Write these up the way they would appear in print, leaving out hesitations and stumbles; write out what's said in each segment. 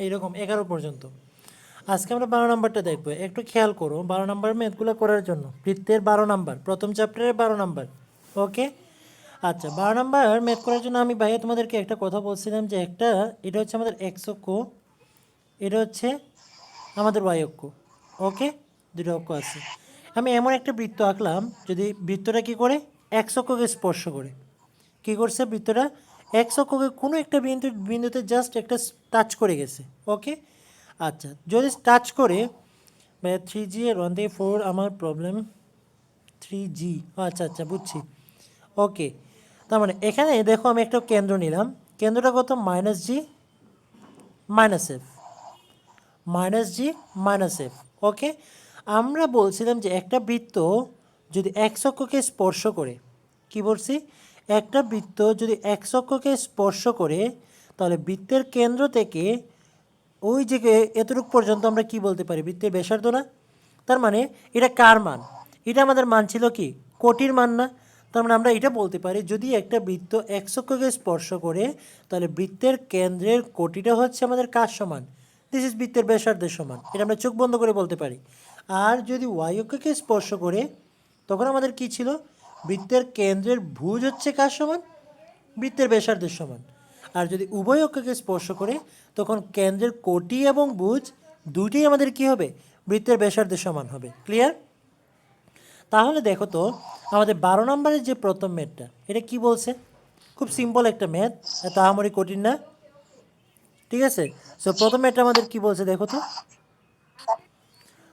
এইরকম 11 পর্যন্ত। আজকে আমরা 12 নাম্বারটা দেখবো। একটু খেয়াল করো 12 নাম্বার ম্যাথগুলো করার জন্য। বৃত্তের 12 নাম্বার, প্রথম চ্যাপ্টারের 12 নাম্বার। ওকে, আচ্ছা 12 নাম্বার ম্যাথ করার জন্য আমি ভাইয়া তোমাদেরকে একটা কথা বলছিলাম যে এটা হচ্ছে আমাদের এক্স অক্ষ, এটা হচ্ছে আমাদের ওয়াই অক্ষ। ওকে, দুটো অক্ষ আছে। আমি এমন একটা বৃত্ত আঁকলাম, যদি বৃত্তটা কী করে এক্স অক্ষকে স্পর্শ করে। কী করছে বৃত্তটা এক্স অক্ষকে কোনো একটা বিন্দুতে জাস্ট একটা টাচ করে গেছে। ওকে, আচ্ছা যদি টাচ করে 3G আর 1/4 আমার প্রবলেম 3G। আচ্ছা আচ্ছা বুঝছি। ওকে, তার মানে এখানে দেখো আমি একটা কেন্দ্র নিলাম, কেন্দ্রটা কত -G -F, -G -F। ওকে, আমরা বলছিলাম যে একটা বৃত্ত যদি এক্স অক্ষকে স্পর্শ করে, কি বলছি একটা বৃত্ত যদি এক্স অক্ষকে স্পর্শ করে তাহলে বৃত্তের কেন্দ্র থেকে ওই যে এতটুকু পর্যন্ত আমরা কি বলতে পারি বৃত্তের ব্যাসার্ধ না। তার মানে এটা কার মান, এটা আমাদের মান ছিল কি কোটির মান না। তার মানে আমরা এটা বলতে পারি যদি একটা বৃত্ত এক্স অক্ষকে স্পর্শ করে তাহলে বৃত্তের কেন্দ্রের কোটিটা হচ্ছে আমাদের কার সমান, দিস ইজ বৃত্তের ব্যাসার্ধের সমান। এটা আমরা চোখ বন্ধ করে বলতে পারি। আর যদি ওয়াই অক্ষকে স্পর্শ করে তখন আমাদের কি ছিল বৃত্তের কেন্দ্রের ভুজ হচ্ছে কার সমান, বৃত্তের ব্যাসার্ধের সমান। আর যদি উভয় অক্ষকে স্পর্শ করে তখন কেন্দ্রের কোটি এবং ভুজ দুইটাই আমাদের কি হবে বৃত্তের ব্যাসার্ধের সমান হবে। ক্লিয়ার? তাহলে দেখো তো আমাদের 12 নম্বরের যে প্রথম ম্যাথটা এটা কি বলছে, খুব সিম্পল একটা ম্যাথ, এত আহামরি কঠিন না। ঠিক আছে, সো প্রথম ম্যাথটা আমাদের কি বলছে দেখো তো।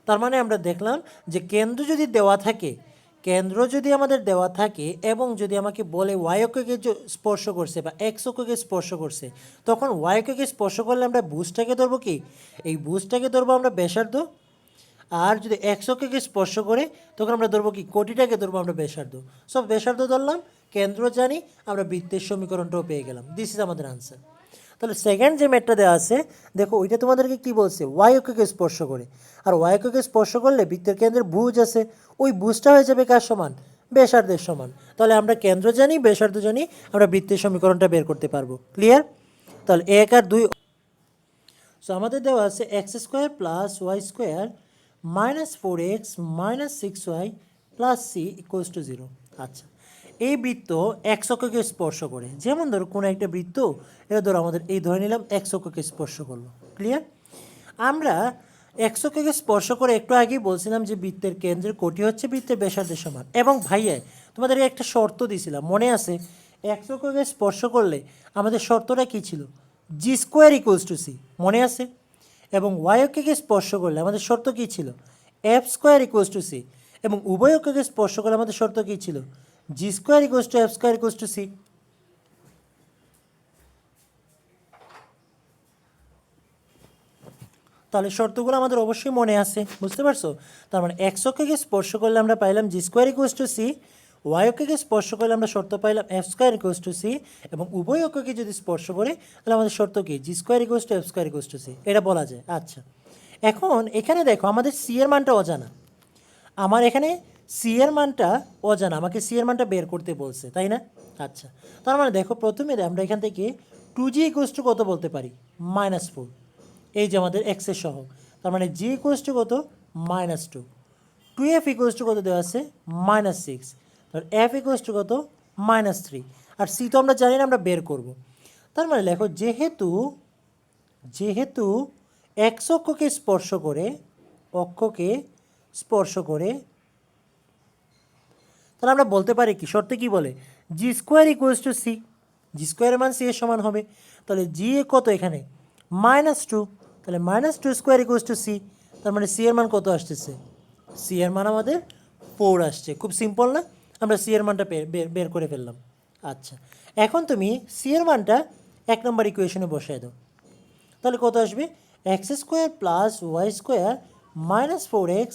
তার মানে আমরা দেখলাম যে কেন্দ্র যদি দেওয়া থাকে, কেন্দ্র যদি আমাদের দেওয়া থাকে এবং যদি আমাকে বলে ওয়াই অক্ষকে স্পর্শ করছে বা এক্স অক্ষকে স্পর্শ করছে, তখন ওয়াই অক্ষকে স্পর্শ করলে আমরা ভুজটাকে ধরবো কি, এই ভুজটাকে ধরবো আমরা ব্যাসার্ধ। আর যদি এক্স অক্ষকে স্পর্শ করে তখন আমরা ধরবো কি কোটিটাকে ধরবো আমরা ব্যাসার্ধ। সব ব্যাসার্ধ ধরলাম, কেন্দ্র জানি, আমরা বৃত্তের সমীকরণটাও পেয়ে গেলাম। দিস ইজ আমাদের আনসার। তাহলে সেকেন্ড যে ম্যাথটা দেওয়া আছে দেখো ওইটা তোমাদেরকে কি বলছে ওয়াই অক্ষকে স্পর্শ করে। আর ওয়াই অক্ষকে স্পর্শ করলে বৃত্তের কেন্দ্রের ভুজ আছে, ওই ভুজটা হয়ে যাবে কার সমান, ব্যাসার্ধের সমান। তাহলে আমরা কেন্দ্র জানি, ব্যাসার্ধ জানি, আমরা বৃত্তের সমীকরণটা বের করতে পারবো। ক্লিয়ার? তাহলে 1 আর 2। সো আমাদের দেওয়া আছে x² + y² -4x -6y + c = 0। আচ্ছা, এই বৃত্ত এক্স অক্ষকে স্পর্শ করে, যেমন ধরো কোনো একটা বৃত্ত, এটা ধরো আমাদের এই ধরে নিলাম এক্স অক্ষকে স্পর্শ করলো। ক্লিয়ার? আমরা এক্স অক্ষকে স্পর্শ করে একটু আগেই বলছিলাম যে বৃত্তের কেন্দ্রের কোটি হচ্ছে বৃত্তের ব্যাসার্ধের সমান। এবং ভাইয়া তোমাদেরকে একটা শর্ত দিয়েছিলাম মনে আছে, এক্স অক্ষকে স্পর্শ করলে আমাদের শর্তটা কী ছিল, G² = c, মনে আছে? এবং ওয়াই অক্ষকে স্পর্শ করলে আমাদের শর্ত কী ছিল, F² = c। এবং উভয় অক্ষকে স্পর্শ করলে আমাদের শর্ত কী ছিল, G² = F² = c। তাহলে শর্তগুলো আমাদের অবশ্যই মনে আছে, বুঝতে পারছো? তার মানে এক্স অক্ষকে স্পর্শ করলে আমরা পাইলাম G² = c, ওয়াই অক্ষকে স্পর্শ করলে আমরা শর্ত পাইলাম F² = c, এবং উভয় অক্ষকে যদি স্পর্শ করে তাহলে আমাদের শর্ত কি G² = F² = c, এটা বলা যায়। আচ্ছা, এখন এখানে দেখো আমাদের c এর মানটা অজানা, আমার এখানে সি এর মানটা অজানা, আমাকে সি এর মানটা বের করতে বলছে, তাই না? আচ্ছা, তার মানে দেখো প্রথমে আমরা এখান থেকে 2G = কত বলতে পারি, -4, এই যে আমাদের এক্সের সহ। তার মানে G = কত, -2, 2F = কত দেওয়া আছে, -6, তার F = কত, -3, আর সি তো আমরা জানি না, আমরা বের করব। তার মানে দেখো যেহেতু যেহেতু এক্স অক্ষকে স্পর্শ করে, অক্ষকে স্পর্শ করে, তাহলে আমরা বলতে পারি কি, শর্তে কি বলে, G² = c, G² এর মান c এর সমান হবে। তাহলে G কত এখানে, -2, তাহলে -2² = c, তার মানে c এর মান কত আসতেছে, c এর মান আমাদের 4 আসছে। খুব সিম্পল না, আমরা c এর মানটা বের করে ফেললাম। আচ্ছা, এখন তুমি c এর মানটা 1 নম্বর ইকুয়েশনে বসায় দাও, তাহলে কত আসবে, x² + y² -4x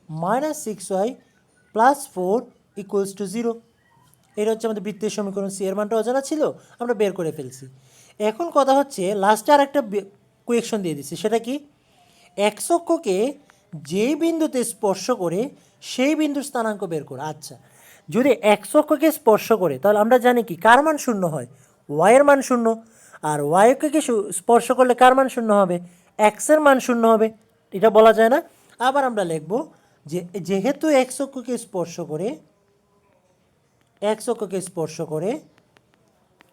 -6y + 4 = 0। এটা হচ্ছে আমাদের বৃত্তের সমীকরণ। সি এর মানটা অজানা ছিল, আমরা বের করে ফেলছি। এখন কথা হচ্ছে লাস্টে আর একটা কোয়েকশন দিয়ে দিচ্ছি, সেটা কি, এক্স অক্ষকে যেই বিন্দুতে স্পর্শ করে সেই বিন্দুর স্থানাঙ্ক বের করো। আচ্ছা, যদি এক্স অক্ষকে স্পর্শ করে তাহলে আমরা জানি কি কার মান শূন্য হয়, ওয়াই এর মান শূন্য। আর ওয়াই অক্ষকে স্পর্শ করলে কার মান শূন্য হবে? এক্সের মান শূন্য হবে, এটা বলা যায় না। আবার আমরা লিখব যে যেহেতু এক্স অক্ষকে স্পর্শ করে,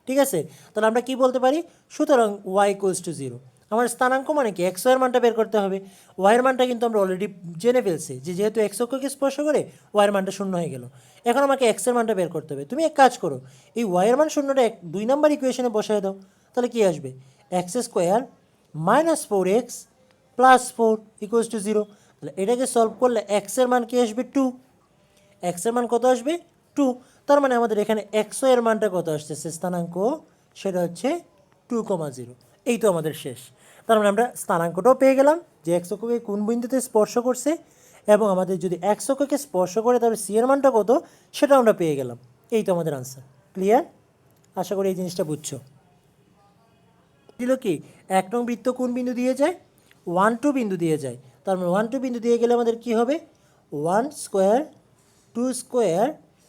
ঠিক আছে, তাহলে আমরা কি বলতে পারি? সুতরাং ওয়াই ইকুয়ালস টু 0। আমার স্থানাঙ্ক মানে কি? এক্স এর মানটা বের করতে হবে। ওয়াইয়ের মানটা কিন্তু আমরা অলরেডি জেনে ফেলছি যে যেহেতু এক্স অক্ষকে স্পর্শ করে ওয়াইয়ের মানটা শূন্য হয়ে গেল। এখন আমাকে এক্সের মানটা বের করতে হবে। তুমি এক কাজ করো, এই ওয়াইয়ের মান শূন্যটা 2 নাম্বার ইকুয়েশনে বসায় দাও। তাহলে কি আসবে? X square minus 4x plus 4 equals to 0। তাহলে এটাকে সলভ করলে এক্সের মান কি আসবে? 2। এক্সের মান কত আসবে? 2। তার মানে আমাদের এখানে এক্স এর মানটা কত আসতেছে স্থানাঙ্ক? সেটা হচ্ছে 2,0। এই তো আমাদের শেষ। তার মানে আমরা স্থানাঙ্কটাও পেয়ে গেলাম যে এক্স অক্ষকে কোন বিন্দুতে স্পর্শ করছে, এবং আমাদের যদি এক্স অক্ষকে স্পর্শ করে তাহলে সি এর মানটা কত সেটাও আমরা পেয়ে গেলাম। এই তো আমাদের আনসার। ক্লিয়ার? আশা করি এই জিনিসটা বুঝছো। দিল কি? 1 নং বৃত্ত কোন বিন্দু দিয়ে যায়? 1, 2 বিন্দু দিয়ে যায়। তার মানে 1, 2 বিন্দু দিয়ে গেলে আমাদের কি হবে? 1 স্কোয়ার 2 স্কোয়ার,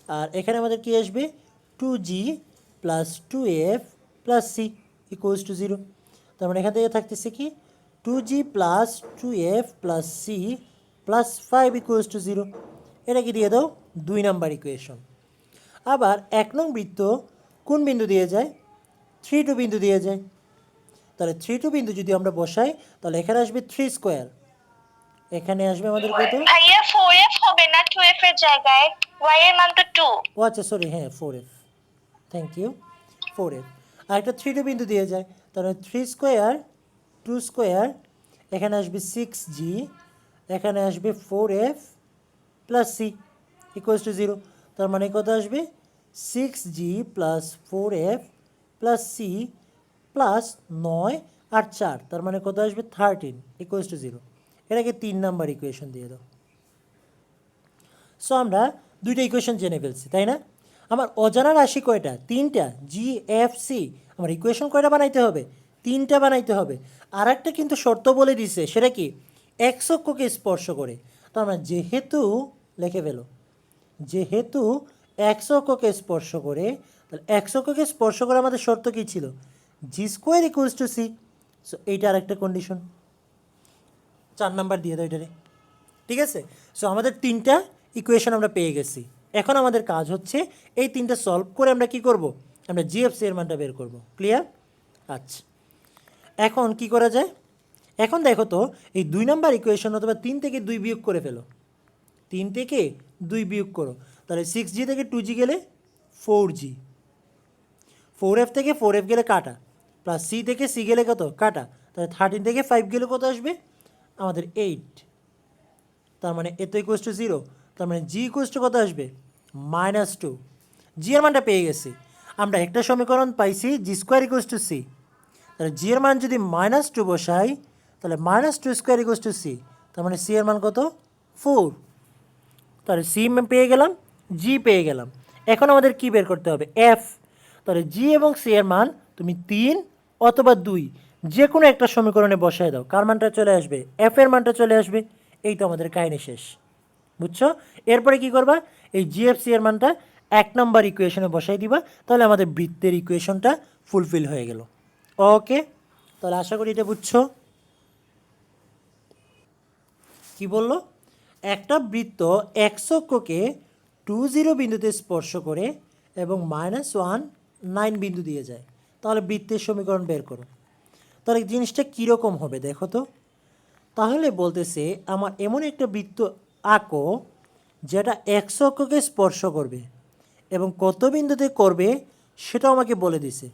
আর এখানে আমাদের কি আসবে? 2g plus 2f plus C equals to 0। তার মানে এখান থেকে থাকতেছে কি? 2g plus 2f plus C plus 5 equals to 0। এটা কি দিয়ে দাও? 2 নাম্বার ইকুয়েশন। আবার 1 নং বৃত্ত কোন বিন্দু দিয়ে যায়? 3, 2 বিন্দু দিয়ে যায়। তাহলে 3, 2 বিন্দু যদি আমরা বসাই তাহলে এখানে আসবে 3 স্কোয়ার, এখানে আসবে আমাদের কত? ভাইয়া 4f হবে না 2f এর জায়গায়, y এর মান তো 2। ও আচ্ছা, সরি, হ্যাঁ 4f, থ্যাংক ইউ, 4f। আর একটা 3, 2 বিন্দু দিয়ে যায়, তাহলে 3 স্কোয়ার 2 স্কোয়ার, এখানে আসবে 6g, এখানে আসবে 4f plus C equals to 0। তার মানে কত আসবে? 6g plus 4f plus C plus 9 আর 4, তার মানে কত আসবে? 13 ইকুয়ালস টু 0। এটাকে 3 নাম্বার ইকুয়েশন দিয়ে দাও। সো আমরা 2টা ইকুয়েশন জেনে ফেলছি, তাই না? আমার অজানা রাশি কয়টা? 3টা, জি এফ সি। আমার ইকুয়েশন কয়টা বানাইতে হবে? 3টা বানাইতে হবে। আর একটা কিন্তু শর্ত বলে দিছে, সেটা কি? এক্স অক্ষকে স্পর্শ করে। তার মানে যেহেতু, লিখে ফেলো, যেহেতু এক্স অক্ষকে স্পর্শ করে, তাহলে এক্স অক্ষকে স্পর্শ করে আমাদের শর্ত কী ছিল? G square equals to c. So এইটা আরেকটা কন্ডিশন। 4 নাম্বার দিয়ে দাও এটারে, ঠিক আছে? সো আমাদের 3টা ইকুয়েশন আমরা পেয়ে গেছি। এখন আমাদের কাজ হচ্ছে এই 3টা সলভ করে আমরা কি করব? আমরা জিএফসি এর মানটা বের করব। ক্লিয়ার? আচ্ছা, এখন কি করা যায়? এখন দেখো তো, এই 2 নাম্বার ইকুয়েশন অথবা 3 থেকে 2 বিয়োগ করে ফেলো। 3 থেকে 2 বিয়োগ করো, তাহলে 6g থেকে 2g গেলে 4g, 4f থেকে 4f গেলে কাটা, প্লাস সি থেকে সি গেলে কত? কাটা। তাহলে 13 থেকে 5 গেলে কত আসবে? আমাদের 8। তার মানে এ তো ইকুয়ালস টু 0। তার মানে জি ইকুয়ালস টু কত আসবে? -2। জি এর মানটা পেয়ে গেছি। আমরা একটা সমীকরণ পাইছি জি স্কোয়ার ইকুয়ালস টু সি। তাহলে জি এর মান যদি -2 বসাই, তাহলে -2 স্কোয়ার ইকুয়ালস টু সি। তার মানে সি এর মান কত? 4। তাহলে সি পেয়ে গেলাম, জি পেয়ে গেলাম। এখন আমাদের কি বের করতে হবে? এফ। তাহলে জি এবং সি এর মান তুমি 3 অথবা 2 যে কোনো একটা সমীকরণে বসায় দাও। কার মানটা চলে আসবে? এফ এর মানটা চলে আসবে। এই তো আমাদের কাহিনী শেষ। বুঝছো? এরপরে কি করবা? এই জিএফসি এর মানটা 1 নম্বর ইকুয়েশনে বসাই দিবা, তাহলে আমাদের বৃত্তের ইকুয়েশনটা ফুলফিল হয়ে গেল। ওকে, তাহলে আশা করি এটা বুঝছো। কি বললো? একটা বৃত্ত এক্স অক্ষকে 2, 0 বিন্দুতে স্পর্শ করে এবং -1, 9 বিন্দু দিয়ে যায়। তাহলে বৃত্তের সমীকরণ বের করো। তাহলে জিনিসটা কীরকম হবে দেখো তো। তাহলে বলতেছে আমার এমন একটা বৃত্ত আঁকো যেটা এক্স অক্ষকে স্পর্শ করবে এবং কত বিন্দুতে করবে সেটাও আমাকে বলে দিছে।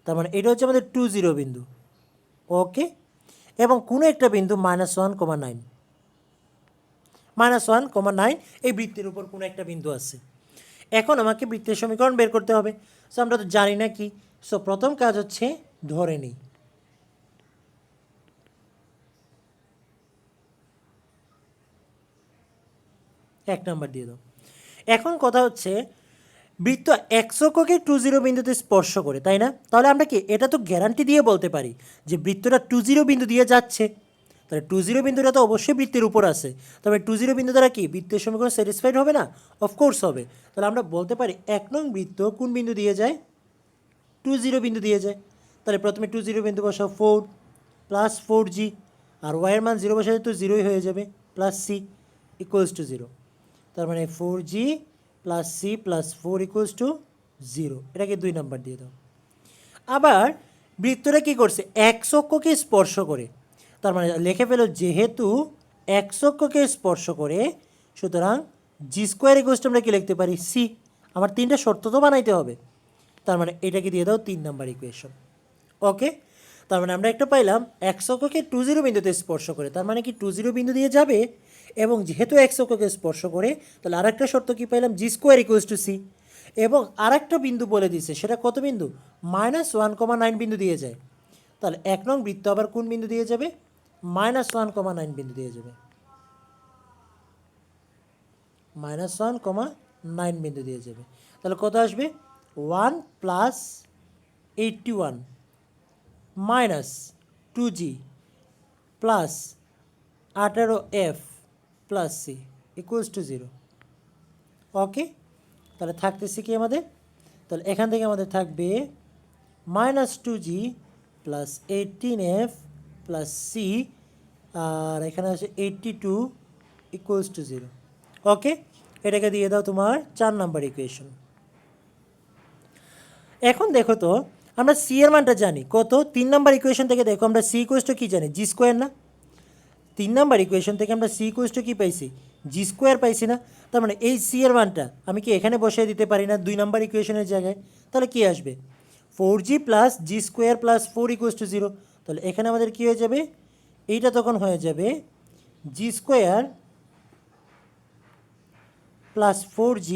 তার মানে এটা হচ্ছে আমাদের 2, 0 বিন্দু। ওকে, এবং কোনো একটা বিন্দু -1,9, -1,9 এই বৃত্তের উপর কোনো একটা বিন্দু আছে। এখন আমাকে বৃত্তের সমীকরণ বের করতে হবে। সো আমরা তো জানি না কি। সো প্রথম কাজ হচ্ছে ধরে নিই। এক নাম্বার দিয়ে দাও। এখন কথা হচ্ছে বৃত্ত এক্স অক্ষকে 2, 0 বিন্দুতে স্পর্শ করে, তাই না? তাহলে আমরা কি এটা তো গ্যারান্টি দিয়ে বলতে পারি যে বৃত্তটা 2, 0 বিন্দু দিয়ে যাচ্ছে। তাহলে 2, 0 বিন্দুটা তো অবশ্যই বৃত্তের উপর আছে। তবে 2, 0 বিন্দু দ্বারা কি বৃত্তের সমীকরণ স্যাটিসফাইড হবে না? অফকোর্স হবে। তাহলে আমরা বলতে পারি 1 নং বৃত্ত কোন বিন্দু দিয়ে যায়? 2, 0 বিন্দু দিয়ে যায়। তাহলে প্রথমে 2 0 বিন্দু বসাও 4 প্লাস 4g, আর ওয়াইয়ের মান 0 বসালে তো 0ই হয়ে যাবে, প্লাস c ইকুয়ালস টু 0। তার মানে 4g plus c plus 4 equals to 0। এটাকে 2 নাম্বার দিয়ে দাও। আবার বৃত্তটা কী করছে, এক্স অক্ষকে স্পর্শ করে, তার মানে লিখে ফেলো যেহেতু এক্স অক্ষকে স্পর্শ করে সুতরাং জি স্কোয়ার ইকুয়ালস টু আমরা কি লিখতে পারি, সি। আমার 3টা শর্ত তো বানাইতে হবে, তার মানে এটাকে দিয়ে দাও 3 নাম্বার ইকুয়েশন। ওকে, তার মানে আমরা একটা পাইলাম এক্স অক্ষকে 2 0 বিন্দুতে স্পর্শ করে, তার মানে কি 2 0 বিন্দু দিয়ে যাবে, এবং যেহেতু এক্স অক্ষকে স্পর্শ করে তাহলে আরেকটা শর্ত কি পাইলাম, জি স্কোয়ার ইকুয়ালস টু সি। এবং আরেকটা বিন্দু বলে দিচ্ছে, সেটা কত বিন্দু, -1,9 বিন্দু দিয়ে যায়। তাহলে 1 নং বৃত্ত আবার কোন বিন্দু দিয়ে যাবে, -1,9 বিন্দু দিয়ে যাবে, -1,9 বিন্দু দিয়ে যাবে। তাহলে কত আসবে, 1 plus 81 minus 2g plus 18f plus C equals to 0। Okay, তাহলে থাকতেছে কি আমাদের, তাহলে এখান থেকে আমাদের থাকবে -2g plus 18f plus C, আর এখানে আছে 82 ইকুয়ালস টু 0। ওকে, এটাকে দিয়ে দাও তোমার 4 নাম্বার ইকুয়েশন। এখন দেখো তো আমরা সি এর মানটা জানি কত, 3 নাম্বার ইকুয়েশন থেকে দেখো আমরা সি ইকুয়ালস টু কী জানি, জি স্কোয়ার না। 3 নাম্বার ইকুয়েশন থেকে আমরা সি ইকুয়ালস টু কী পাইছি, জি স্কোয়ার পাইছি না। তার মানে এই সি এর মানটা আমি কি এখানে বসিয়ে দিতে পারি না 2 নাম্বার ইকুয়েশনের জায়গায়, তাহলে কি আসবে, 4g plus G square plus 4 equals to 0। তাহলে এখানে আমাদের কী হয়ে যাবে, এইটা তখন হয়ে যাবে g square plus 4g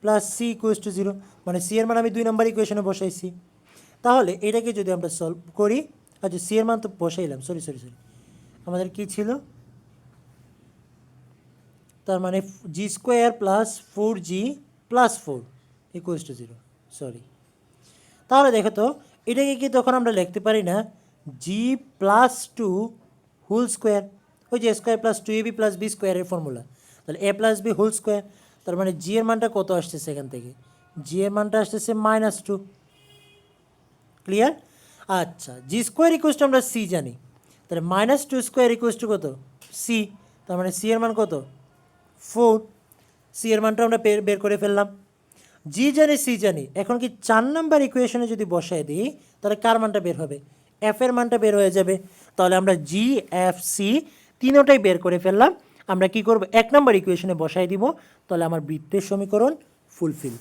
plus C equals to 0, মানে সি এর মান আমি 2 নাম্বার ইকুয়েশনে বসাইছি। তাহলে এটাকে যদি আমরা সলভ করি, আচ্ছা সি এর মান তো বসাইলাম, সরি আমাদের কি ছিল, তার মানে g square plus 4g plus 4 equals to 0, sorry. তাহলে দেখো তো এটাকে কি তখন আমরা লিখতে পারি না জি প্লাস 2 হোল স্কোয়ার, ওই যে square plus 2ab plus B স্কোয়ারের ফর্মুলা, তাহলে A plus B whole square. তার মানে জি এর মানটা কত আসতেছে এখান থেকে, জি এর মানটা আসতেছে -2। ক্লিয়ার? আচ্ছা, জি স্কোয়ার ইকুয়ালস টু আমরা সি জানি, তাহলে -2 স্কোয়ার ইকুয়ালস টু কত, সি। তার মানে সি এর মান কত, 4। সি এর মানটা আমরা বের করে ফেললাম, জি জানি সি জানি। এখন কি 4 নাম্বার ইকুয়েশনে যদি বসায় দিই তাহলে কার মানটা বের হবে, এফ এর মানটা বের হয়ে যাবে। তাহলে আমরা জি এফ সি তিনোটাই বের করে ফেললাম। আমরা কি করব, 1 নাম্বার ইকুয়েশনে বসাই দিব, তাহলে আমার বৃত্তের সমীকরণ ফুলফিল।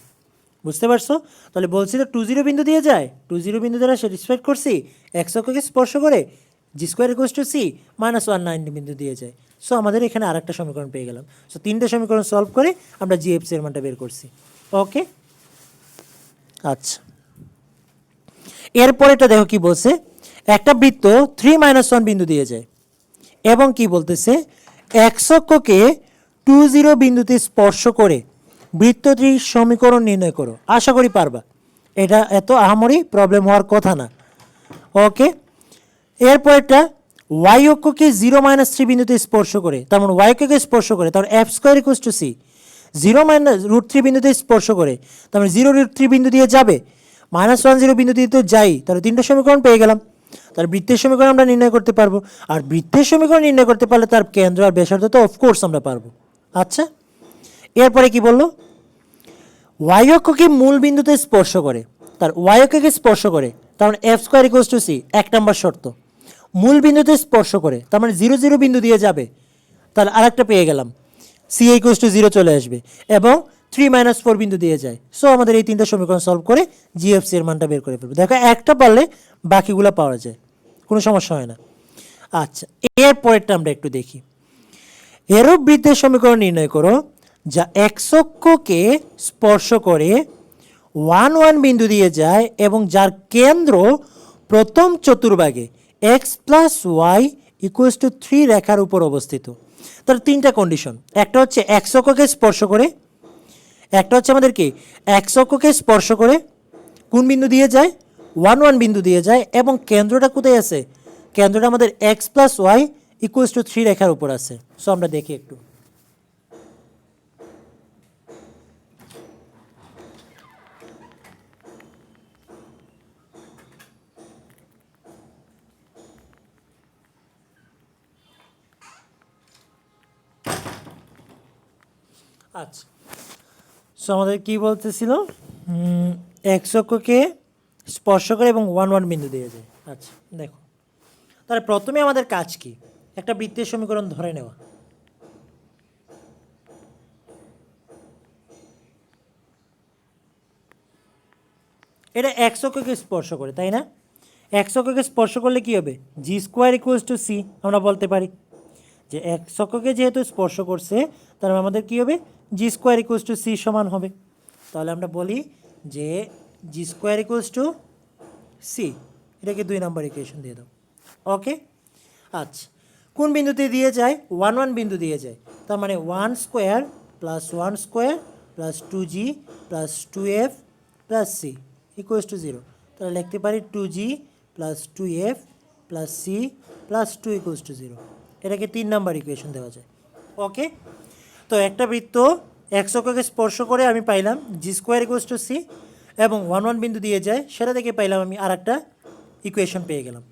বুঝতে পারছো? তাহলে বলছি তো 2 0 বিন্দু দিয়ে যায়, 2 0 বিন্দু দ্বারা স্যাটিসফাইড করছি, এক্স অক্ষকে স্পর্শ করে জি স্কোয়ার ইকুয়ালস টু সি, -190 বিন্দু দিয়ে যায়। সো আমাদের এখানে আরেকটা সমীকরণ পেয়ে গেলাম। সো 3টে সমীকরণ সলভ করে আমরা জি এফ সি এর মানটা বের করছি। ওকে, আচ্ছা, এরপরেটা দেখো কি বলছে, একটা বৃত্ত 3 - 1 বিন্দু দিয়ে যায় এবং কি বলতেছে, এক্স অক্ষকে 2 0 বিন্দুতে স্পর্শ করে বৃত্তটির সমীকরণ নির্ণয় করো। আশা করি পারবা, এটা এত আহামরি প্রবলেম হওয়ার কথা না। ওকে, এরপরটা ওয়াই অক্ষকে 0 - 3 বিন্দুতে স্পর্শ করে, তার মানে ওয়াই অক্ষকে স্পর্শ করে, তার F square equals to C. 0 - √3 বিন্দুতে স্পর্শ করে, তার মানে 0 √3 বিন্দু দিয়ে যাবে, -1 0 বিন্দু দিয়ে তো যাই, তাহলে 3টে সমীকরণ পেয়ে গেলাম। তার বৃত্তের সমীকরণ আমরা নির্ণয় করতে পারবো, আর বৃত্তের সমীকরণ নির্ণয় করতে পারলে তার কেন্দ্র আর ব্যাসার্ধ তো অফকোর্স আমরা পারবো। আচ্ছা, এরপরে কি বললো, ওয়াই অক্ষকে মূল বিন্দুতে স্পর্শ করে, তার ওয়াই অক্ষকে স্পর্শ করে, তার মানে F square equals to C, 1 নম্বর শর্ত। মূল বিন্দুতে স্পর্শ করে, তার মানে 0 0 বিন্দু দিয়ে যাবে, তাহলে আরেকটা পেয়ে গেলাম, সি ইকুয়ালস টু 0 চলে আসবে, এবং 3 - 4 বিন্দু দিয়ে যায়। সো আমাদের এই 3টে সমীকরণ সলভ করে জিএফসি এর মানটা বের করে ফেলবো। দেখো একটা পারলে বাকিগুলো পাওয়া যায়, কোনো সমস্যা হয় না। আচ্ছা, এর পরেরটা আমরা একটু দেখি, এরূপ বৃত্তের সমীকরণ নির্ণয় করো যা এক্স অক্ষকে স্পর্শ করে 1 1 বিন্দু দিয়ে যায় এবং যার কেন্দ্র প্রথম চতুর্ভাগে x plus y equals to 3 রেখার উপর অবস্থিত। তার 3টা কন্ডিশন, একটা হচ্ছে এক্স অক্ষকে স্পর্শ করে, একটা হচ্ছে আমাদের কি এক্স অক্ষকে স্পর্শ করে কোন বিন্দু দিয়ে যায়, 1 1 বিন্দু দিয়ে যায়, এবং কেন্দ্রটা কোথায় আছে, কেন্দ্রটা আমাদের x plus y equals to 3 রেখার উপর আছে। সো আমরা দেখি একটু, আচ্ছা, সো আমাদের কী বলতেছিল, এক্স অক্ষকে স্পর্শ করে এবং 1 1 বিন্দু দিয়ে যায়। আচ্ছা দেখো, তাহলে প্রথমে আমাদের কাজ কি, একটা বৃত্তের সমীকরণ ধরে নেওয়া। এটা এক্স অক্ষকে স্পর্শ করে, তাই না? এক্স অক্ষকে স্পর্শ করলে কী হবে, জি স্কোয়ার ইকুয়ালস টু সি। আমরা বলতে পারি যে এক্স অক্ষকে যেহেতু স্পর্শ করছে, তাহলে আমাদের কী হবে, জি স্কোয়ার ইকুয়ালস টু সি সমান হবে। তাহলে আমরা বলি যে জি স্কোয়ার ইকুয়ালস টু সি। এটাকে 2 নম্বর ইকুয়েশন দিয়ে দাও। ওকে, আচ্ছা, কোন বিন্দুতে দিয়ে যায়, 1 1 বিন্দু দিয়ে যায়। তার মানে 1 square plus 1 square plus 2g plus 2f plus C equals to 0। তাহলে লিখতে পারি 2g plus 2f plus C plus 2 equals to 0। এটাকে 3 নম্বর ইকুয়েশন দেওয়া যায়। ওকে, তো একটা বৃত্ত এক্স অক্ষকে স্পর্শ করে আমি পাইলাম জি স্কোয়ার ইকুয়ালস টু সি, এবং 1 1 বিন্দু দিয়ে যায়, সেটা থেকে পাইলাম আমি আর একটা ইকুয়েশন পেয়ে গেলাম।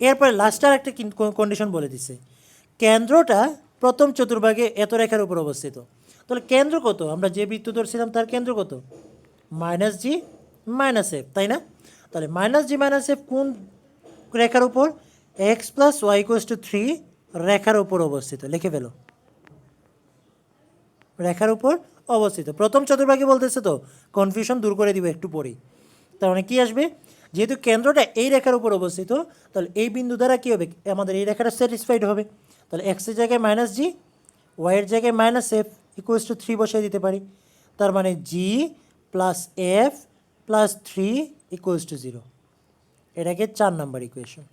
এরপরে লাস্ট আর একটা কন্ডিশন বলে দিছে, কেন্দ্রটা প্রথম চতুর্ভাগে এত রেখার উপর অবস্থিত। তাহলে কেন্দ্র কত, আমরা যে বৃত্ত ধরছিলাম তার কেন্দ্র কত, মাইনাস জি মাইনাস এফ, তাই না? তাহলে মাইনাস জি মাইনাস এফ কোন রেখার উপর, x plus y equals to 3 রেখার উপর অবস্থিত। লিখে ফেলো, রেখার উপর অবস্থিত। প্রথম চতুর্ভাগে বলতেছে তো, কনফিউশন দূর করে দিব একটু পরেই। তার মানে কী আসবে, যেহেতু কেন্দ্রটা এই রেখার উপর অবস্থিত, তাহলে এই বিন্দু দ্বারা কী হবে, আমাদের এই রেখাটা স্যাটিসফাইড হবে। তাহলে এক্সের জায়গায় মাইনাস জি, ওয়াইয়ের জায়গায় মাইনাস এফ ইকুয়ালস টু 3 বসিয়ে দিতে পারি। তার মানে g plus f plus 3 equals to 0। এটাকে 4 নাম্বার ইকুয়েশন।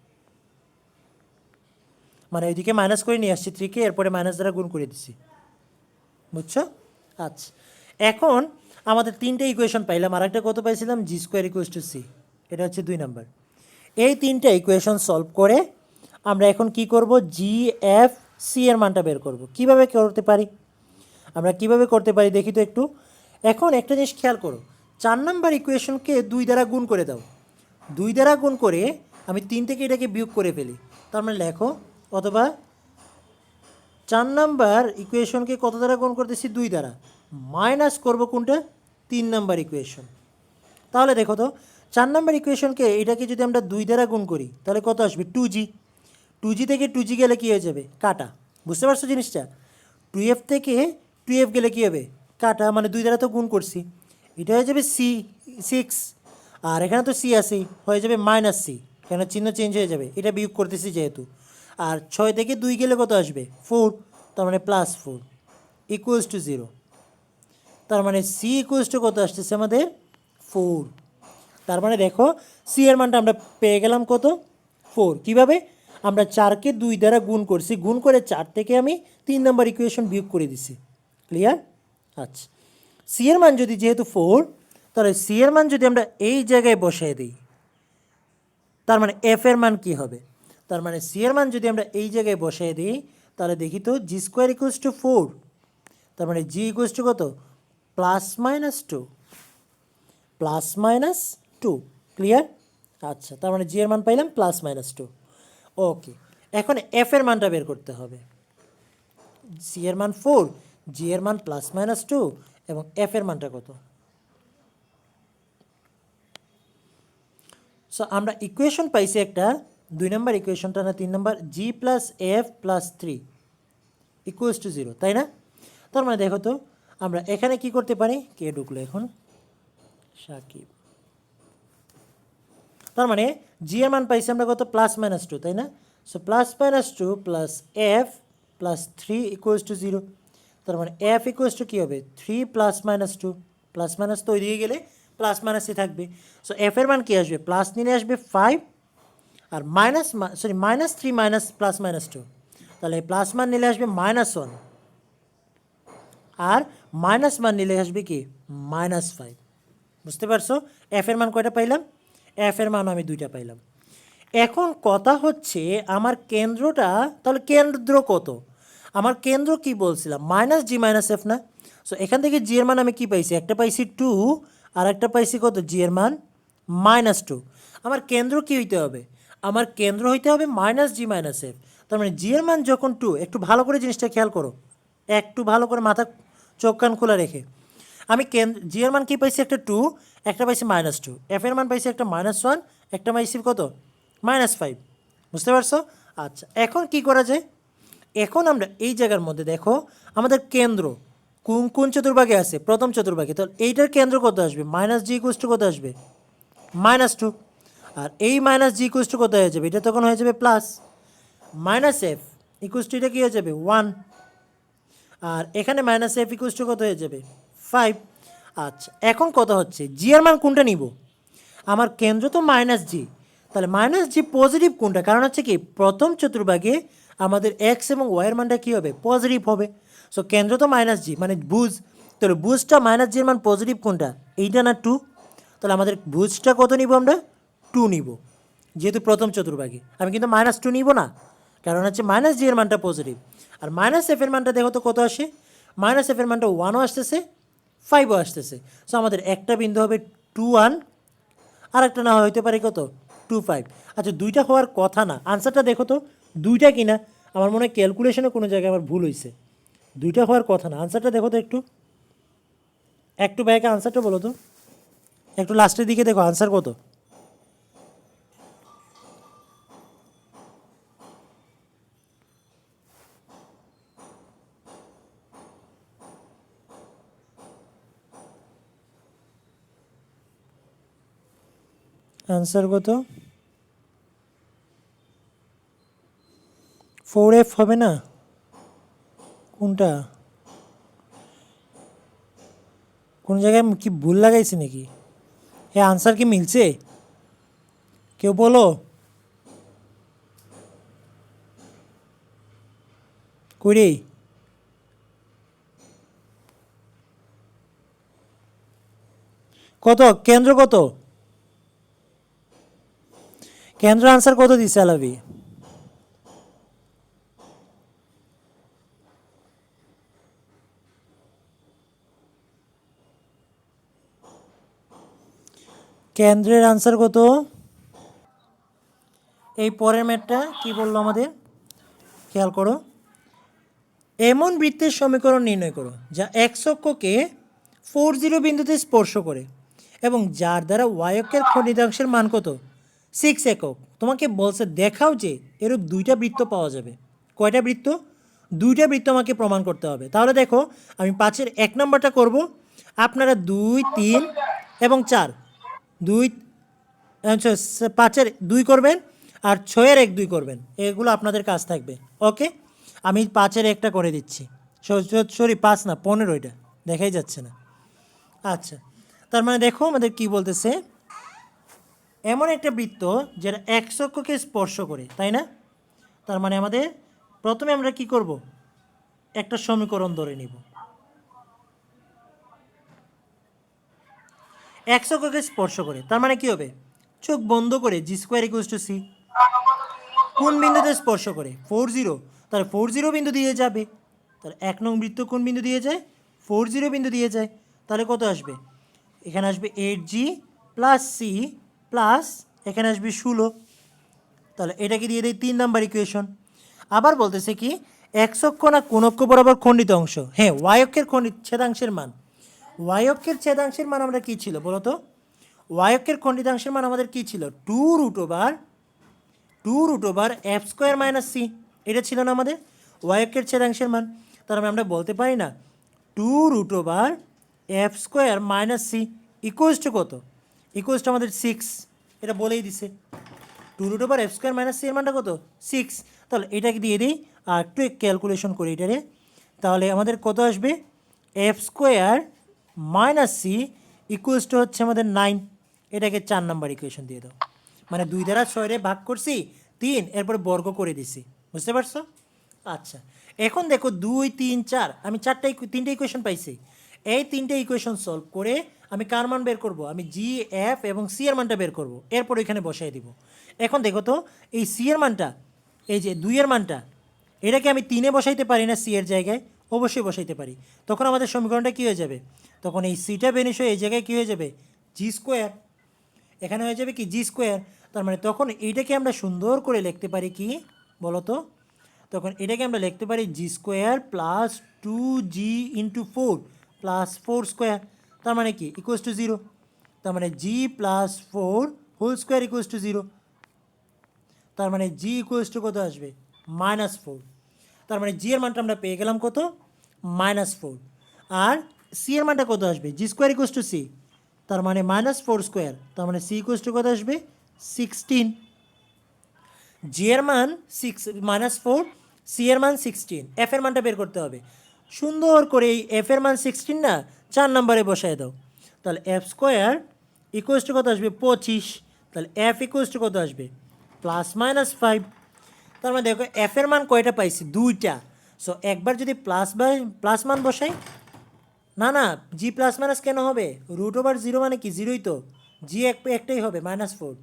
মানে ওইদিকে মাইনাস করে নিয়ে আসছি 3কে, এরপরে মাইনাস দ্বারা গুণ করে দিছি। বুঝছো? আচ্ছা, এখন আমাদের 3টে ইকুয়েশন পাইলাম, আর একটা কত পাইছিলাম, জি স্কোয়ার ইকুয়ালস টু সি। এটা হচ্ছে 2 নাম্বার। এই 3টে ইকুয়েশন সলভ করে আমরা এখন কি করব, জি এফ সি এর মানটা বের করব। কিভাবে করতে পারি, আমরা কিভাবে করতে পারি দেখি তো একটু। এখন একটা জিনিস খেয়াল করো, 4 নাম্বার ইকুয়েশনকে 2 দ্বারা গুণ করে দাও। 2 দ্বারা গুণ করে আমি 3 থেকে এটাকে বিয়োগ করে ফেলি। তার মানে লেখো, অথবা 4 নাম্বার ইকুয়েশনকে কত দ্বারা গুণ করতেছি, 2 দ্বারা, মাইনাস করব কোনটা, 3 নাম্বার ইকুয়েশন। তাহলে দেখো তো, 4 নাম্বার ইকুয়েশনকে এটাকে যদি আমরা 2 দ্বারা গুণ করি, তাহলে কত আসবে, 2g। 2g থেকে 2g গেলে কী হয়ে যাবে, কাটা। বুঝতে পারছো জিনিসটা, 2f থেকে 2f গেলে কী হবে, কাটা, মানে 2 দ্বারা তো গুণ করছি, এটা হয়ে যাবে সি 6, আর এখানে তো সি আছে, হয়ে যাবে মাইনাস সি, কেন চিহ্ন চেঞ্জ হয়ে যাবে, এটা বিয়োগ করতেছি যেহেতু। আর 6 থেকে 2 গেলে কত আসবে, 4, তার মানে প্লাস 4 ইকুয়ালস টু 0। তার মানে সি ইকুয়ালস টু কত আসতেছে আমাদের, 4। তার মানে দেখো, সি এর মানটা আমরা পেয়ে গেলাম কত, 4। কীভাবে, আমরা 4কে 2 দ্বারা গুণ করছি, গুণ করে 4 থেকে আমি 3 নম্বর ইকুয়েশন বিয়োগ করে দিছি। ক্লিয়ার? আচ্ছা, সি এর মান যদি যেহেতু 4, তাহলে সি এর মান যদি আমরা এই জায়গায় বসাই দিই, তার মানে এফ এর মান কী হবে, তার মানে সি এর মান যদি আমরা এই জায়গায় বসাই দিই, তাহলে দেখি তো, জি স্কোয়ার ইকুয়ালস টু 4, তার মানে জি ইকুয়ালস টু কত, plus minus 2, plus minus 2। Clear? আচ্ছা, তার মানে জি এর মান পাইলাম প্লাস মাইনাস 2। ওকে, এখন এফ এর মানটা বের করতে হবে। সি এর মান 4, জি এর মান প্লাস মাইনাস 2, এবং এফ এর মানটা কত। সো আমরা ইকুয়েশন পাইছি একটা, 2 নম্বর ইকুয়েশনটা না 3 নম্বর, g plus f plus 3 equals to 0, তাই না? তার মানে দেখো তো, আমরা এখানে কি করতে পারি, কে ঢুকলো এখন, সাকিব। তার মানে জি এর মান পাইছি আমরা কত, প্লাস মাইনাস 2, তাই না? So plus minus 2 plus f plus 3 equals to 0। তার মানে এফ ইকুয়ালস টু কী হবে, 3 প্লাস মাইনাস 2, প্লাস মাইনাস তো ওইদিকে গেলে প্লাস মাইনাসই থাকবে। সো এফ এর মান কী আসবে, প্লাস নিলে আসবে 5, আর minus minus 3 minus plus minus 2, তাহলে প্লাস মান নিলে আসবে -1, আর মাইনাস মান নিলে আসবে কি, -5। বুঝতে পারছো, এফ এর মান কয়টা পাইলাম, এফ এর মান আমি 2টা পাইলাম। এখন কথা হচ্ছে আমার কেন্দ্রটা, তাহলে কেন্দ্র কত, আমার কেন্দ্র কি বলছিলাম, মাইনাস জি মাইনাস এফ না? সো এখান থেকে জি এর মান আমি কি পাইছি, একটা পাইছি 2, আর একটা পাইছি কত, জি এর মান -2। আমার কেন্দ্র কি হইতে হবে, আমার কেন্দ্র হইতে হবে মাইনাস জি মাইনাস এফ। তার মানে জি এর মান যখন 2, একটু ভালো করে জিনিসটা খেয়াল করো, একটু ভালো করে মাথা চোখ কান খোলা রেখে। আমি জি এর মান কী পাইছি, একটা 2, একটা পাইছি -2, এফ এর মান পাইছি একটা -1, একটা পাইছি কত, -5। বুঝতে পারছো? আচ্ছা, এখন কি করা যায়? এখন আমরা এই জায়গার মধ্যে দেখো আমাদের কেন্দ্র কোন কোন চতুর্ভাগে আছে, প্রথম চতুর্ভাগে। তাহলে এইটার কেন্দ্র কত আসবে, -g = কত আসবে, -2। আর এই -g = কত হয়ে যাবে, এটা তখন হয়ে যাবে প্লাস, -f = এটা কী হয়ে যাবে 1। আর এখানে -f = কত হয়ে যাবে 5। আচ্ছা, এখন কথা হচ্ছে জি এর মান কোনটা নিব, আমার কেন্দ্র তো -g, তাহলে -g পজিটিভ কোনটা, কারণ হচ্ছে কি প্রথম চতুর্ভাগে আমাদের এক্স এবং ওয়াইয়ের মানটা কী হবে, পজিটিভ হবে। সো কেন্দ্র তো -g মানে ভুজ, তাহলে ভুজটা -g এর মান পজিটিভ কোনটা, এইটা না 2। তাহলে আমাদের ভুজটা কত নিব, আমরা 2 নিব, যেহেতু প্রথম চতুর্ভাগে। আমি কিন্তু -2 নিব না, কারণ হচ্ছে -g এর মানটা পজিটিভ। আর -f এর মানটা দেখো তো কত আসে, -f এর মানটা 1ও আসতেছে, 5ও আসতেছে। সো আমাদের একটা বিন্দু হবে 2, 1, আর একটা না হইতে পারে কত, 2, 5। আচ্ছা, দুইটা হওয়ার কথা না, আনসারটা দেখো তো দুইটা কিনা, আমার মনে হয় ক্যালকুলেশনে কোনো জায়গায় আমার ভুল হয়েছে, দুইটা হওয়ার কথা না। আনসারটা দেখো তো একটু, একটু ব্যাকে আনসারটা বলো তো, একটু লাস্টের দিকে দেখো আনসার কত। আনসার কত, 4f হবে না, কোনটা, কোন জায়গায় কি ভুল লাগাইছে নাকি, এ আনসার কি মিলছে, কেউ বলো। কইরে কত, কেন্দ্র কত, কেন্দ্র আনসার কত দিছে আলাবি, কেন্দ্রের আনসার কত। এই পরের ম্যাথটা কি বললো আমাদের, খেয়াল করো, এমন বৃত্তের সমীকরণ নির্ণয় করো যা এক্স অক্ষকে 40 বিন্দুতে স্পর্শ করে এবং যার দ্বারা ওয়াই অক্ষের খণ্ডিতাংশের মান কত, 6 একক। তোমাকে বলছে দেখাও যে এরূপ দুইটা বৃত্ত পাওয়া যাবে। কয়টা বৃত্ত, দুইটা বৃত্ত আমাকে প্রমাণ করতে হবে। তাহলে দেখো আমি 5-এর 1 নম্বরটা করব, আপনারা 2, 3 এবং 4, 2, 5-এর 2 করবেন, আর 6-এর 1, 2 করবেন। এগুলো আপনাদের কাজ থাকবে। ওকে, আমি 5-এর 1টা করে দিচ্ছি, সরি 5 না 15, এটা দেখাই যাচ্ছে না। আচ্ছা, তার মানে দেখো আমাদের কি বলতেছে, এমন একটা বৃত্ত যেটা এক্স অক্ষকে স্পর্শ করে, তাই না? তার মানে আমাদের প্রথমে আমরা কি করব, একটা সমীকরণ ধরে নিব, এক্স অক্ষকে স্পর্শ করে, তার মানে কি হবে, চোখ বন্ধ করে g² = c। কোন বিন্দুতে স্পর্শ করে, 40, তাহলে 40 বিন্দু দিয়ে যাবে। তাহলে 1 নং বৃত্ত কোন বিন্দু দিয়ে যায়, 40 বিন্দু দিয়ে যায়। তাহলে কত আসবে, এখানে আসবে 8g + c প্লাস এখানে আসবে 16। তাহলে এটাকে দিয়ে দেয় 3 নাম্বার ইকুয়েশন। আবার বলতেছে কি, এক্স অক্ষ না কোন অক্ষ বরাবর খণ্ডিত অংশ, হ্যাঁ ওয়াই অক্ষের ছেদাংশের মান, ওয়াই অক্ষের ছেদাংশের মান আমরা কী ছিল বলো তো, ওয়াই অক্ষের খণ্ডিতাংশের মান আমাদের কী ছিল, 2√f² - c, এটা ছিল না আমাদের ওয়াই অক্ষের ছেদাংশের মান। তার মানে আমরা বলতে পারি না 2√f² - c = কত, আমাদের 6, এটা বলেই দিছে 2√f² - c এর মানটা কত, 6। তাহলে এটাকে দিয়ে দিই, আর একটু ক্যালকুলেশন করি এটারে, তাহলে আমাদের কত আসবে, f² - c হচ্ছে আমাদের 9। এটাকে 4 নাম্বার ইকুয়েশন দিয়ে দাও, মানে 2 দ্বারা 6 ভাগ করছি 3, এরপরে বর্গ করে দিছি। বুঝতে পারছো? আচ্ছা, এখন দেখো 2, 3, 4, আমি 3টে ইকুয়েশন পাইছি। এই 3টে ইকুয়েশন সলভ করে আমি কার মান বের করব, আমি জি, এফ এবং সি এর মানটা বের করব, এরপর এখানে বসাই দিব। এখন দেখো তো এই সি এর মানটা, এই যে 2 এর মানটা, এটাকে আমি 3-এ বসাইতে পারি না, সি এর জায়গায় অবশ্যই বসাইতে পারি। তখন আমাদের সমীকরণটা কী হয়ে যাবে, তখন এই সিটা বেনিশ হয়ে এই জায়গায় কী হয়ে যাবে, g², এখানে হয়ে যাবে কি g²। তার মানে তখন এইটাকে আমরা সুন্দর করে লিখতে পারি কি বলো তো, তখন এটাকে আমরা লিখতে পারি g square plus 2g into 4 plus 4 square, তার মানে কি ইকুয়ালস টু 0। তার মানে g plus 4 whole square equals to 0। তার মানে জি ইকুয়ালস টু কত আসবে? -4। তার মানে জি এর মানটা আমরা পেয়ে গেলাম কত? -4। আর সি এর মানটা কত আসবে? জি স্কোয়ার ইকুয়ালস টু সি, তার মানে -4 স্কোয়ার, তার মানে সি ইকুয়ালস টু কত আসবে? 16। জি এর মান -4, সি এর মান 16, এফ এর মানটা বের করতে হবে। সুন্দর করে এই এফ এর মান 16 না 4 নম্বরে বসায় দাও। তাহলে এফ স্কোয়ার ইকুয়ালস টু কত আসবে? 25। তাহলে এফ ইকুয়ালস টু কত আসবে? +-5। তার মানে দেখো এফ এর মান কয়টা পাইছি? 2টা। সো একবার যদি প্লাস মান বসাই, না জি প্লাস মাইনাস কেন হবে? √0 মানে কি? 0ই তো। জি একটাই হবে -4,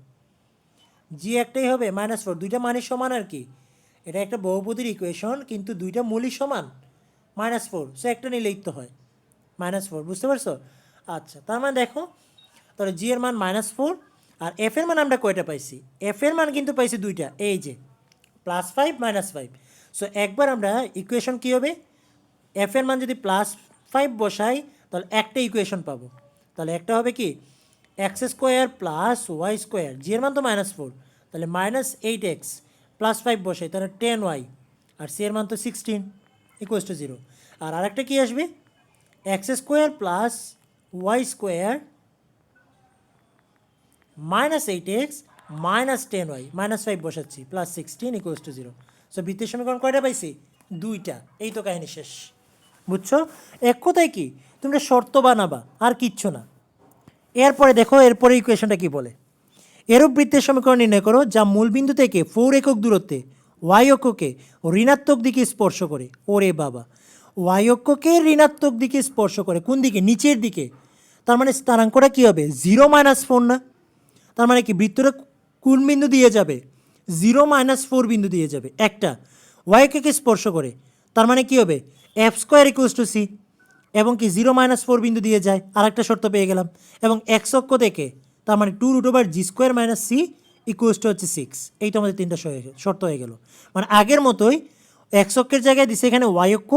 জি একটাই হবে -4, দুইটা মানই সমান আর কি। এটা একটা বহুপদীর ইকুয়েশন, কিন্তু দুইটা মূলই সমান -4, সো একটা নিলেই তো হয় -4, বুঝতে পারছো? আচ্ছা, তার মানে দেখো তাহলে জি এর মান -4, আর এফ এর মান আমরা কয়টা পাইছি? এফ এর মান কিন্তু পাইছি দুইটা, এই যে +5 -5। সো একবার আমরা ইকুয়েশন কী হবে? এফ এর মান যদি +5 বসাই তাহলে একটা ইকুয়েশন পাবো। তাহলে একটা হবে কি? x² প্লাস ওয়াই স্কোয়ার, জি এর মান তো -4, তাহলে -8x +5 বসাই তাহলে 10y, আর সি এর মান তো 16 ইকুয়ালস টু 0। আর আরেকটা কি আসবে? x² plus Y square -8x -10y, -5 বসাচ্ছি, +16 ইকুয়ালস টু 0। সো বৃত্তের সমীকরণ কয়টা পাইছি? দুইটা। এই তো কাহিনী শেষ, বুঝছো? এক কথায় কি, তোমরা শর্ত বানাবা আর কিচ্ছু না। এরপরে দেখো এরপরে ইকুয়েশনটা কি বলে। এরূপ বৃত্তের সমীকরণ নির্ণয় করো যা মূলবিন্দু থেকে 4 একক দূরত্বে ওয়াই অক্ষকে ঋণাত্মক দিকে স্পর্শ করে। ওরে বাবা, ওয়াই অক্ষকে ঋণাত্মক দিকে স্পর্শ করে, কোন দিকে? নিচের দিকে। তার মানে স্থানাঙ্কটা কী হবে? 0-4 না? তার মানে কি বৃত্তটা কোন বিন্দু দিয়ে যাবে? 0-4 বিন্দু দিয়ে যাবে একটা। ওয়াই অক্ষকে স্পর্শ করে, তার মানে কি হবে? F square equals to C, এবং কি 0-4 বিন্দু দিয়ে যায়, আর একটা শর্ত পেয়ে গেলাম। এবং এক্স অক্ষ থেকে, তার মানে 2√g² - c ইকুয়ালস টু হচ্ছে 6। এই তো আমাদের তিনটা শর্ত হয়ে গেল। মানে আগের মতোই এক্স অক্ষের জায়গায় দিছে এখানে ওয়াই অক্ষ,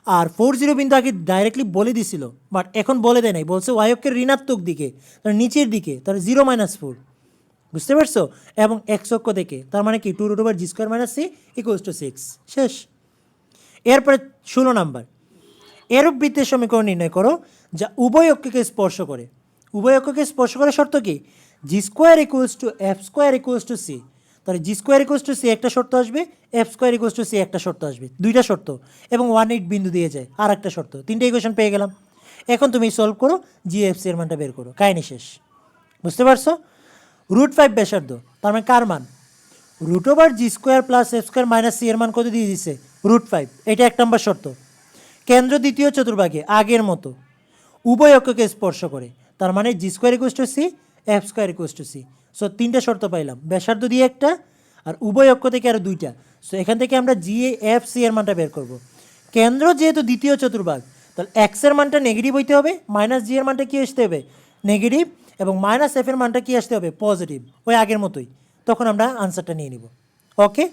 আর 4-0 বিন্দু আগে ডাইরেক্টলি বলে দিছিল, বাট এখন বলে দেয় নাই, বলছে ওয়াই অক্ষের ঋণাত্মক দিকে, তার নিচের দিকে, তার 0-4, বুঝতে পারছো? এবং এক্স অক্ষ থেকে, তার মানে কি 2√g² - c ইকুয়ালস টু 6। শেষ। এরপরে 16 নাম্বার, এরূপ বৃত্তের সমীকরণ নির্ণয় করো যা উভয় অক্ষকে স্পর্শ করে। উভয় অক্ষকে স্পর্শ করে শর্ত কি? g² equals to f² equals to c। তাহলে g² ইকুয়ালস টু c একটা শর্ত আসবে, f² ইকুয়ালস টু c একটা শর্ত আসবে, দুইটা শর্ত। এবং 1-8 বিন্দু দিয়ে যায়, আর একটা শর্ত। তিনটে ইকুয়েশন পেয়ে গেলাম। এখন তুমি সলভ করো, g(f)c এর মানটা বের করো, কাহিনী শেষ। বুঝতে পারছো? √5 ব্যাসার্ধ, তার মানে কার মান? √g² প্লাস f² - c এর মান কত দিয়ে দিছে? √5। এটা 1 নম্বর শর্ত। কেন্দ্র দ্বিতীয় চতুর্ভাগে আগের মতো উভয় অক্ষকে স্পর্শ করে, তার মানে g² equals to c, f² equals to c। So তিনটা শর্ত পাইলাম, ব্যাসার্ধ দিয়ে একটা, আর উভয় অক্ষ থেকে আরও দুইটা। সো এখান থেকে আমরা g(f)c এর মানটা বের করব। কেন্দ্র যেহেতু দ্বিতীয় চতুর্ভাগ, তাহলে x এর মানটা নেগেটিভ হইতে হবে, -g এর মানটা কী আসতে হবে? নেগেটিভ, এবং -f এর মানটা কী আসতে হবে? পজিটিভ, ওই আগের মতোই। তখন আমরা আনসারটা নিয়ে নিব। ওকে,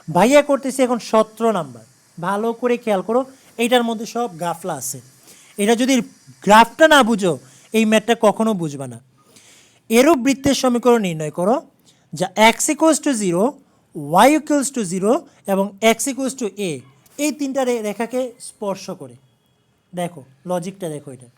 ভাইয়া করতেছি এখন 17 নাম্বার। ভালো করে খেয়াল করো, এইটার মধ্যে সব গাফলা আছে। এটা যদি গ্রাফটা না বুঝো, এই ম্যাথটা কখনো বুঝবে না। এরূপ বৃত্তের সমীকরণ নির্ণয় করো যা x equals to 0, y equals to 0 এবং x ইকুয়ালস টু a, এই তিনটা রেখাকে স্পর্শ করে। দেখো লজিকটা, দেখো এটা।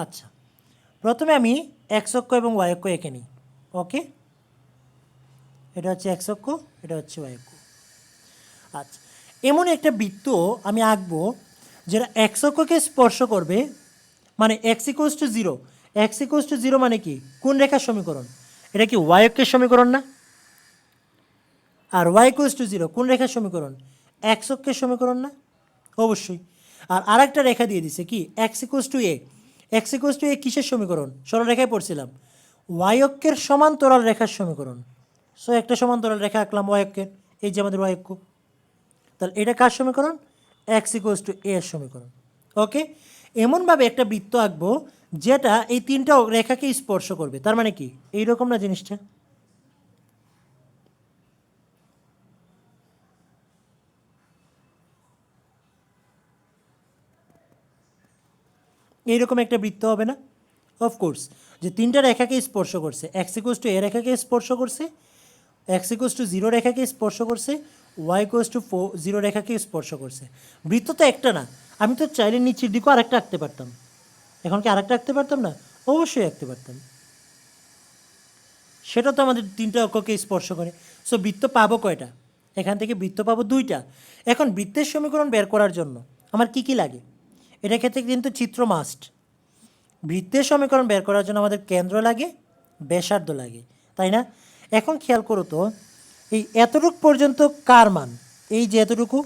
আচ্ছা, প্রথমে আমি এক্স অক্ষ এবং ওয়াই অক্ষ এঁকে নিই। ওকে, এটা হচ্ছে এক্স অক্ষ, এটা হচ্ছে ওয়াই অক্ষ। আচ্ছা, এমন একটা বৃত্ত আমি আঁকবো যেটা এক্স অক্ষকে স্পর্শ করবে, মানে x equals to 0। X equals to 0 মানে কি? কোন রেখার সমীকরণ? এটা কি ওয়াই অক্ষের সমীকরণ না? আর ওয়াই ইকুয়ালস টু 0 কোন রেখার সমীকরণ? এক্স অক্ষের সমীকরণ না? অবশ্যই। আর আরেকটা রেখা দিয়ে দিছে কি? X equals to a. X equals to a কিসের সমীকরণ? সরলরেখায় পড়ছিলাম, ওয়াই অক্ষের সমান্তরাল রেখার সমীকরণ। সো একটা সমান্তরাল রেখা আঁকলাম ওয়াই অক্ষের, এই যে আমাদের ওয়াই অক্ষ। তাহলে এটা কার সমীকরণ? এক্স ইকুয়ালস টু এ এর সমীকরণ। ওকে, এমনভাবে একটা বৃত্ত আঁকবো যেটা এই তিনটা রেখাকে স্পর্শ করবে। তার মানে কি এইরকম না জিনিসটা? এইরকম একটা বৃত্ত হবে না? অফকোর্স, যে তিনটা রেখাকে স্পর্শ করছে, এক্স ইকুয়ালস টু এ রেখাকে স্পর্শ করছে, এক্স ইকুয়ালস টু 0 রেখাকে স্পর্শ করছে, ওয়াই ইকুয়ালস টু 0 রেখাকে স্পর্শ করছে। বৃত্ত তো একটা না, আমি তো চাইলে নিচের দিকেও আরেকটা আঁকতে পারতাম। এখন কি আরেকটা আঁকতে পারতাম না? অবশ্যই আঁকতে পারতাম। সেটা তো আমাদের তিনটা অক্ষকে স্পর্শ করে। সো বৃত্ত পাবো কয়টা? এখান থেকে বৃত্ত পাবো দুইটা। এখন বৃত্তের সমীকরণ বের করার জন্য আমার কি কি লাগে? এটার ক্ষেত্রে কিন্তু চিত্র মাস্ট। বৃত্তের সমীকরণ বের করার জন্য আমাদের কেন্দ্র লাগে, ব্যাসার্ধ লাগে, তাই না? এখন খেয়াল করো তো, এই এতটুকু পর্যন্ত কার মান? এই যে এতটুকু,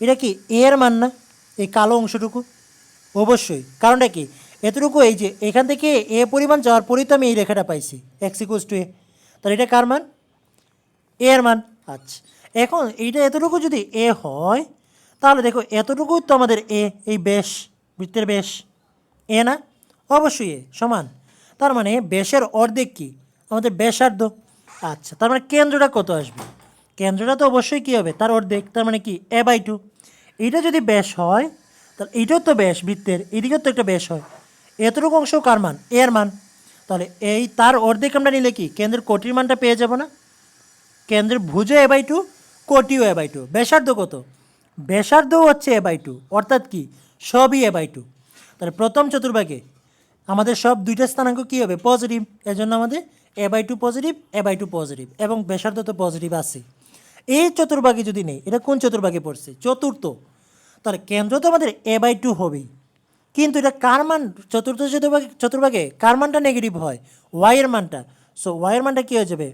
এটা কি এর মান না? এই কালো অংশটুকু অবশ্যই। কারণটা কি? এতটুকু এই যে এখান থেকে এ পরিমাণ যাওয়ার পরেই তো আমি এই রেখাটা পাইছি, এক্স ইকুয়ালস টু এ। তাহলে এটা কার মান? এ এর মান। আচ্ছা, এখন এইটা এতটুকু যদি এ হয়, তাহলে দেখো এতটুকু তো আমাদের এ, এই ব্যাস, বৃত্তের ব্যাস এ না? অবশ্যই এ সমান। তার মানে ব্যাসের অর্ধেক কি? আমাদের ব্যাসার্ধ। আচ্ছা, তার মানে কেন্দ্রটা কত আসবে? কেন্দ্রটা তো অবশ্যই কী হবে? তার অর্ধেক, তার মানে কি a/2। এইটা যদি ব্যাস হয়, তাহলে এইটাও তো ব্যাস বৃত্তের, এদিকেও তো একটা ব্যাস হয়। এতটুকু অংশ কার মান? এর মান। তাহলে এই তার অর্ধেক আমরা নিলে কি কেন্দ্রের কোটির মানটা পেয়ে যাব না? কেন্দ্রের ভুজও a/2, কোটিও a/2। ব্যাসার্ধ কত? ব্যাসার্ধও হচ্ছে a/2, অর্থাৎ কি সবই a/2। তাহলে প্রথম চতুর্ভাগে আমাদের সব দুইটা স্থানাঙ্ক কী হবে? পজিটিভ। এর জন্য আমাদের a/2 পজিটিভ, a/2 পজিটিভ, এবং ব্যাসার্ধ তো পজিটিভ আছে। এই চতুর্ভাগে যদি নেই, এটা কোন চতুর্ভাগে পড়ছে? চতুর্থ। তাহলে কেন্দ্র তো আমাদের a/2 হবেই, কিন্তু এটা কার মান? চতুর্থ চতুর্ভাগে কার মানটা নেগেটিভ হয়? ওয়াইয়ের মানটা। সো ওয়াইয়ের মানটা কী হয়ে যাবে?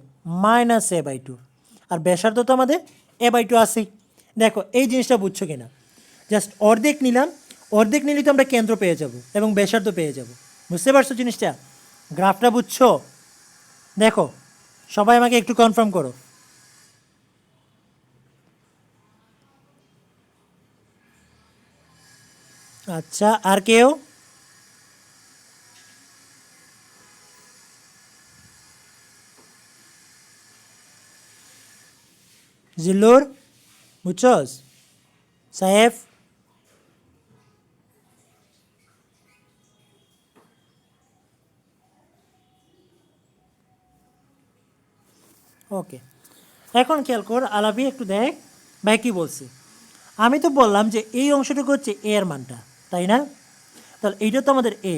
-a/2। আর ব্যাসার্ধ তো আমাদের a/2 আছেই। দেখো এই জিনিসটা বুঝছো কিনা? জাস্ট অর্ধেক নিলাম, অর্ধেক নিলেই তো আমরা কেন্দ্র পেয়ে যাব এবং ব্যাসার্ধ পেয়ে যাব। বুঝতে পারছো জিনিসটা? গ্রাফটা বুঝছো? দেখো, সবাই আমাকে একটু কনফার্ম করো। আচ্ছা, আর কেউ? জিল্লুর, বুঝছস? সাহেব, ওকে। এখন খেয়াল কর আলাপি, একটু দেখ ভাই কী বলছি। আমি তো বললাম যে এই অংশটুকু হচ্ছে এ এর মানটা, তাই না? তাহলে এইটা তো আমাদের এ,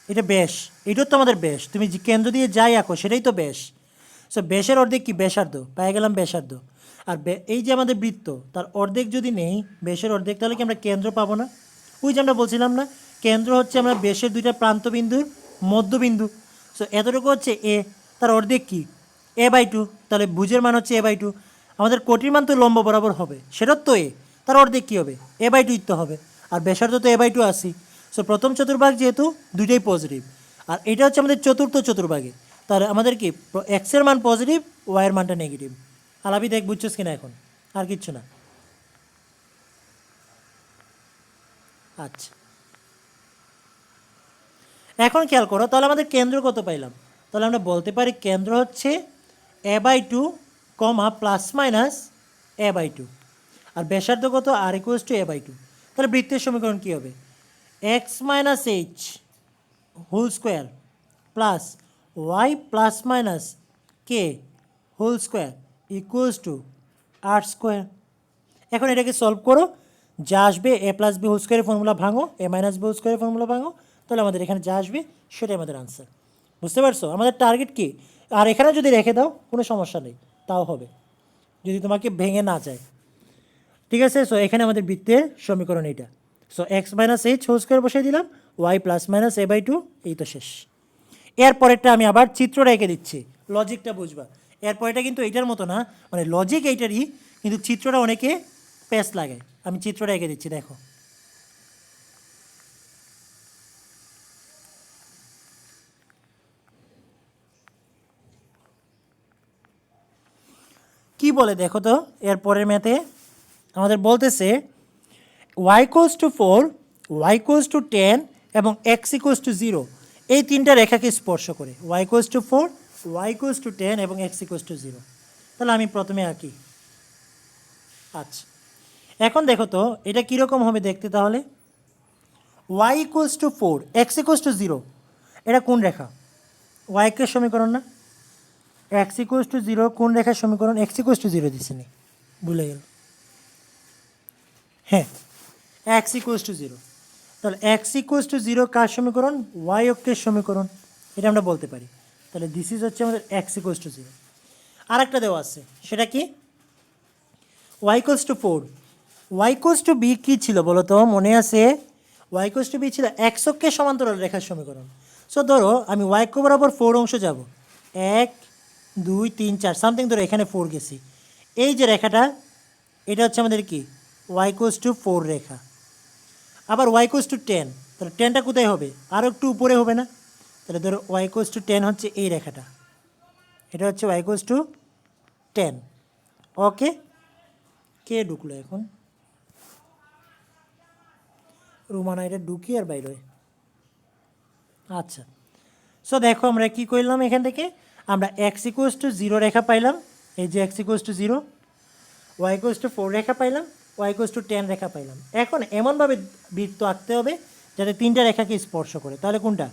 এটা ব্যাস, এইটাও তো আমাদের ব্যাস। তুমি যে কেন্দ্র দিয়ে যাই আঁকো সেটাই তো ব্যাস। সো ব্যাসের অর্ধেক কি? ব্যাসার্ধ। পেয়ে গেলাম ব্যাসার্ধ। আর এই যে আমাদের বৃত্ত, তার অর্ধেক যদি নেই, ব্যাসের অর্ধেক, তাহলে কি আমরা কেন্দ্র পাবো না? ওই যে আমরা বলছিলাম না, কেন্দ্র হচ্ছে আমরা ব্যাসের দুইটা প্রান্তবিন্দুর মধ্যবিন্দু। সো এতটুকু হচ্ছে এ, তার অর্ধেক কি? a/2। তাহলে ভুজের মান হচ্ছে a/2। আমাদের কোটির মান তো লম্ব বরাবর হবে, সেটার তো এ, তার অর্ধেক কী হবে? a/2 তো হবে। আর ব্যাসার্ধ তো a/2 আসি। সো প্রথম চতুর্ভাগ যেহেতু দুইটাই পজিটিভ, আর এটা হচ্ছে আমাদের চতুর্থ চতুর্ভাগে, তাহলে আমাদের কি এক্সের মান পজিটিভ, ওয়াইয়ের মানটা নেগেটিভ। আলাপি দেখ বুঝছস কিনা এখন? আর কিচ্ছু না। আচ্ছা, এখন খেয়াল করো, তাহলে আমাদের কেন্দ্র কত পাইলাম? তাহলে আমরা বলতে পারি কেন্দ্র হচ্ছে a/2, প্লাস মাইনাস a/2। আর ব্যাসার্ধ কত? R equals to a/2। তাহলে বৃত্তের সমীকরণ কী হবে? X minus h whole square plus y plus minus k whole square equals to r square. এখন এটাকে সলভ করো, যা আসবে এ প্লাস বি হোল স্কোয়ারের ফর্মুলা ভাঙো, এ মাইনাস বি হোল স্কোয়ারের ফর্মুলা ভাঙো, তাহলে আমাদের এখানে যা আসবে সেটাই আমাদের আনসার। বুঝতে পারছো আমাদের টার্গেট কি? আর এখানে যদি রেখে দাও কোনো সমস্যা নেই, তাও হবে, যদি তোমাকে ভেঙে না যায়। ঠিক আছে? সো এখানে আমাদের বৃত্তের সমীকরণ এইটা। So x minus h whole square বসিয়ে দিলাম, ওয়াই প্লাস মাইনাস a/2, এই তো শেষ। এরপরেরটা আমি আবার চিত্র রেখে দিচ্ছি, লজিকটা বুঝবা। এরপরেরটা কিন্তু এইটার মতো না, মানে লজিক এইটারই, কিন্তু চিত্রটা অনেকে প্যাচ লাগে। আমি চিত্রটা এঁকে দিচ্ছি, দেখো। কি বলে দেখো তো, এর পরের ম্যাথে আমাদের বলতেছে y = 4, ওয়াই ইকুয়ালস টু 10 এবং এক্স ইকুয়ালস টু 0 এই তিনটা রেখাকে স্পর্শ করে y equals to 4, y equals to 10 এবং এক্স ইকুয়ালস টু 0। তাহলে আমি প্রথমে আঁকি। আচ্ছা, এখন দেখো তো এটা কীরকম হবে দেখতে তাহলে। Y equals to 4, x equals to 0, এটা কোন রেখা? ওয়াইকের সমীকরণ না? এক্স ইকুয়ালস টু 0 কোন রেখার সমীকরণ? এক্স ইকুয়ালস টু 0 দিছি নি, ভুলে গেল। হ্যাঁ, এক্স ইকুয়ালস টু 0। তাহলে এক্স ইকুয়ালস টু 0 কার সমীকরণ? ওয়াই অক্ষের সমীকরণ, এটা আমরা বলতে পারি। তাহলে দিস ইজ হচ্ছে আমাদের এক্স ইকুয়ালস টু 0। আরেকটা দেওয়া আছে, সেটা কি? Y equals to 4, y equals to b কী ছিল বলো তো, মনে আছে? ওয়াই ইকুয়ালস টু বি ছিল এক্স অক্ষের সমান্তরাল রেখার সমীকরণ। সো ধরো আমি ওয়াই অক্ষ বরাবর 4 অংশ যাব, 1 2 3 4 সামথিং, ধরো এখানে 4 গেছি। এই যে রেখাটা, এটা হচ্ছে আমাদের কি? ওয়াই ইকুয়ালস টু 4 রেখা। আবার ওয়াই ইকুয়ালস টু 10, তাহলে 10টা কোথায় হবে? আরও একটু উপরে হবে না? তাহলে ধরো ওয়াই ইকুয়ালস টু 10 হচ্ছে এই রেখাটা, এটা হচ্ছে ওয়াই ইকুয়ালস টু 10। ওকে, কে ঢুকলো এখন? রুমানা, এটা ঢুকি আর বাইরে। আচ্ছা, সো দেখো আমরা কি করলাম, এখান থেকে আমরা এক্স ইকুয়ালস টু 0 রেখা পাইলাম, এই যে x equals to 0, y equals to 4 রেখা পাইলাম, ওয়াই ইকুয়ালস টু 10 রেখা পাইলাম। এখন এমনভাবে বৃত্ত আঁকতে হবে যাতে তিনটা রেখাকে স্পর্শ করে। তাহলে কোনটা?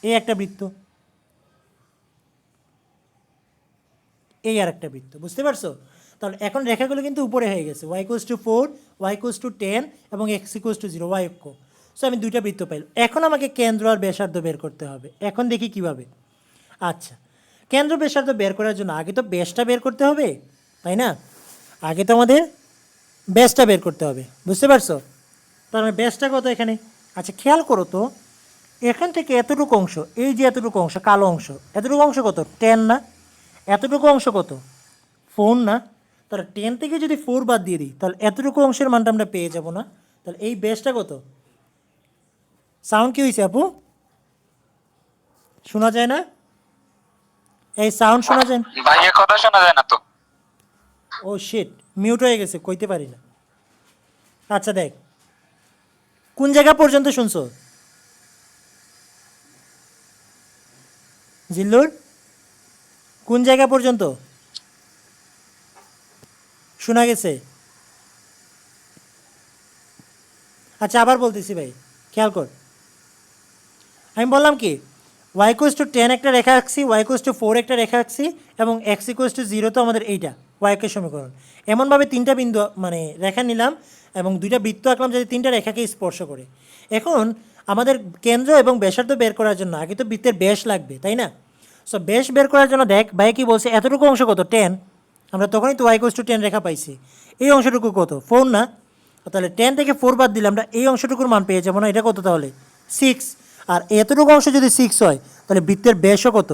এই একটা বৃত্ত, এই আর একটা বৃত্ত, বুঝতে পারছো? তাহলে এখন রেখাগুলো কিন্তু উপরে হয়ে গেছে, y equals to 4, y equals to 10 এবং এক্স ইকুয়ালস টু 0, ওয়াই অক্ষ। সো আমি দুইটা বৃত্ত পাইলাম। এখন আমাকে কেন্দ্র আর ব্যাসার্ধ বের করতে হবে। এখন দেখি কিভাবে। আচ্ছা, কেন্দ্র ব্যাসার্ধ বের করার জন্য আগে তো ব্যাসটা বের করতে হবে, তাই না? আগে তো আমাদের ব্যাসটা বের করতে হবে, বুঝতে পারছো? তার মানে ব্যাসটা কত এখানে? আচ্ছা, খেয়াল করো তো, এখান থেকে এতটুকু অংশ, এই যে এতটুকু অংশ, কালো অংশ, এতটুকু অংশ কত? 10 না? এতটুকু অংশ কত? 4 না? তাহলে 10 থেকে যদি 4 বাদ দিয়ে দিই, তাহলে এতটুকু অংশের মানটা আমরা পেয়ে যাব না? তাহলে এই ব্যাসটা কত? সাউন্ড কি হয়েছে আপু? শোনা যায় না? এই সাউন্ড শোনা যায় না? ভাইয়ের কথা শোনা যায় না তো। ও শিট, মিউট হয়ে গেছে, কইতে পারি না। আচ্ছা দেখ, কোন জায়গা পর্যন্ত শুনছো জিল্লুর? কোন জায়গা পর্যন্ত শোনা গেছে? আচ্ছা আবার বলতেছি ভাই, খেয়াল কর। আমি বললাম কি, ওয়াই ইকুয়ালস টু 10 একটা রেখা আঁকছি, ওয়াই ইকুয়ালস টু 4 একটা রেখা আঁকছি, এবং এক্স ইকুয়ালস টু 0 তো আমাদের এইটা ওয়াই অক্ষের সমীকরণ। এমনভাবে তিনটা বিন্দু মানে রেখা নিলাম এবং দুইটা বৃত্ত আঁকলাম যাতে তিনটা রেখাকে স্পর্শ করে। এখন আমাদের কেন্দ্র এবং ব্যাসার্ধ বের করার জন্য আগে তো বৃত্তের ব্যাস লাগবে, তাই না? সো ব্যাস বের করার জন্য দেখ ভাই কি বলছে, এতটুকু অংশ কত? 10। আমরা তখনই তো ওয়াই ইকুয়ালস টু 10 রেখা পাইছি। এই অংশটুকু কত? 4 না? তাহলে 10 থেকে 4 বাদ দিলে আমরা এই অংশটুকুর মান পেয়ে যাবো না? এটা কত তাহলে? 6। আর এতটুকু অংশ যদি 6 হয়, তাহলে বৃত্তের ব্যাসও কত?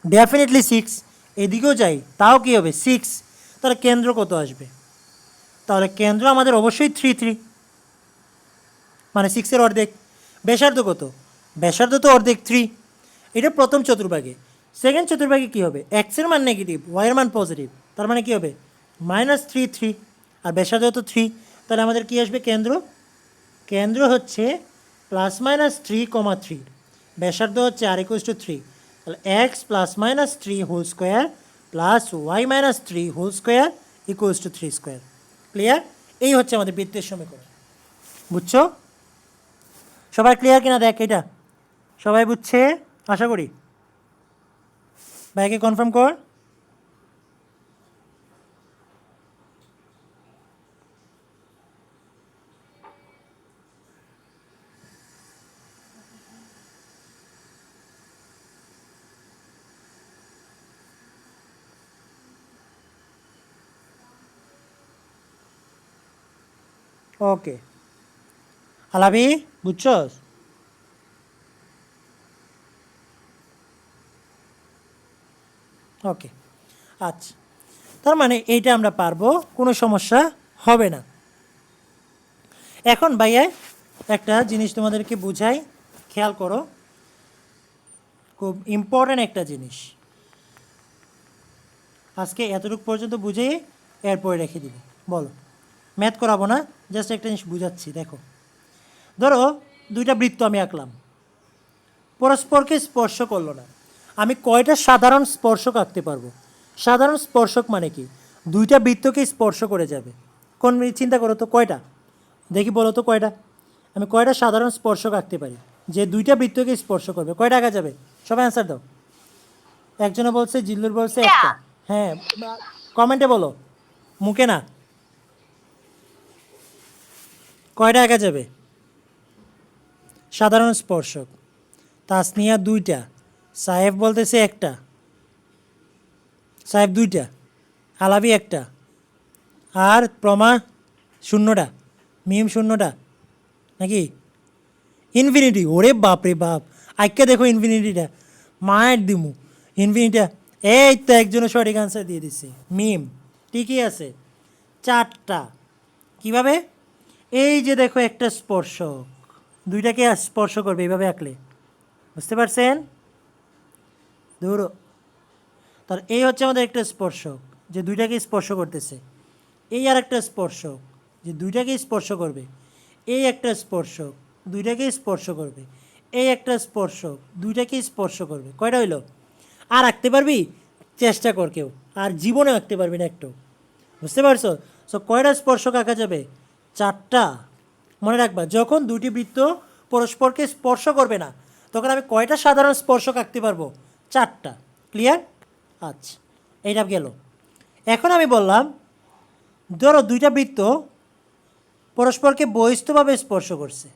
ডেফিনেটলি 6। এদিকেও যাই, তাও কী হবে? 6। তাহলে কেন্দ্র কত আসবে? তাহলে কেন্দ্র আমাদের অবশ্যই 3, মানে 6-এর অর্ধেক। ব্যাসার্ধ কত? ব্যাসার্ধ তো অর্ধেক 3। এটা প্রথম চতুর্ভাগে। সেকেন্ড চতুর্ভাগে কী হবে? এক্সের মান নেগেটিভ, ওয়াইয়ের মান পজিটিভ, তার মানে কী হবে? -3 আর ব্যাসার্ধ তো 3। তাহলে আমাদের কী আসবে? কেন্দ্র, কেন্দ্র হচ্ছে +-3, ব্যাসার্ধ হচ্ছে আর ইকুয়ালস টু 3। তাহলে x +-3 whole square plus y -3 whole square equals to 3 square. Clear? এই হচ্ছে আমাদের বৃত্তের সমীকরণ। বুঝছো? সবাই ক্লিয়ার কিনা দেখ, এটা সবাই বুঝছে আশা করি। ভাইকে কনফার্ম কর। ওকে আলাবি, বুঝছস? ওকে আচ্ছা, তার মানে এইটা আমরা পারবো, কোনো সমস্যা হবে না। এখন ভাইয়া একটা জিনিস তোমাদেরকে বুঝাই, খেয়াল করো, খুব ইম্পর্ট্যান্ট একটা জিনিস। আজকে এতটুকু পর্যন্ত বুঝিয়ে এরপরে রেখে দিব। বলো, ম্যাথ করাবো না? জাস্ট একটা জিনিস বুঝাচ্ছি, দেখো। ধরো দুইটা বৃত্ত আমি আঁকলাম, পরস্পরকে স্পর্শ করলো না, আমি কয়টা সাধারণ স্পর্শক আঁকতে পারবো? সাধারণ স্পর্শক মানে কি? দুইটা বৃত্তকে স্পর্শ করে যাবে। কোন চিন্তা করো তো কয়টা, দেখি বলো তো কয়টা। আমি কয়টা সাধারণ স্পর্শক আঁকতে পারি যে দুইটা বৃত্তকে স্পর্শ করবে? কয়টা আঁকা যাবে? সবাই অ্যান্সার দাও। একজনে বলছে, জিল্লুর বলছে একটা। হ্যাঁ, কমেন্টে বলো, মুখে না। কয়টা আঁকা যাবে সাধারণ স্পর্শক? তাসনিয়া দুইটা, সাহেব বলতেছে একটা, সাহেব দুইটা, আলাবি একটা, আর প্রমা শূন্যটা, মিম শূন্যটা, নাকি ইনফিনিটি? ওরে বাপ রে বাপ, আইকে দেখো ইনফিনিটিটা, মায়ের দিমু ইনফিনিটিটা। এই তো একজনের সঠিক আনসার দিয়ে দিচ্ছে, মিম। ঠিকই আছে, চারটা। কিভাবে? এই যে দেখো একটা স্পর্শক, দুইটাকে স্পর্শ করবে এইভাবে আঁকলে, বুঝতে পারছেন? ধরো, তার এই হচ্ছে আমাদের একটা স্পর্শক যে দুইটাকে স্পর্শ করতেছে। এই আর একটা স্পর্শক যে দুইটাকে স্পর্শ করবে। এই একটা স্পর্শক দুইটাকে স্পর্শ করবে। এই একটা স্পর্শক দুইটাকে স্পর্শ করবে। কয়টা হইলো? আর আঁকতে পারবি? চেষ্টা কর কেউ, আর জীবনে আঁকতে পারবি না একটু, বুঝতে পারছো? সো কয়টা স্পর্শক আঁকা যাবে? চারটা। মনে রাখবা, যখন দুটি বৃত্ত পরস্পরকে স্পর্শ করবে না, তখন আমি কয়টা সাধারণ স্পর্শক আঁকতে পারবো? চারটা। ক্লিয়ার? আচ্ছা, এইটা গেল। এখন আমি বললাম, ধরো দুইটা বৃত্ত পরস্পরকে বহিস্থভাবে স্পর্শ করছে,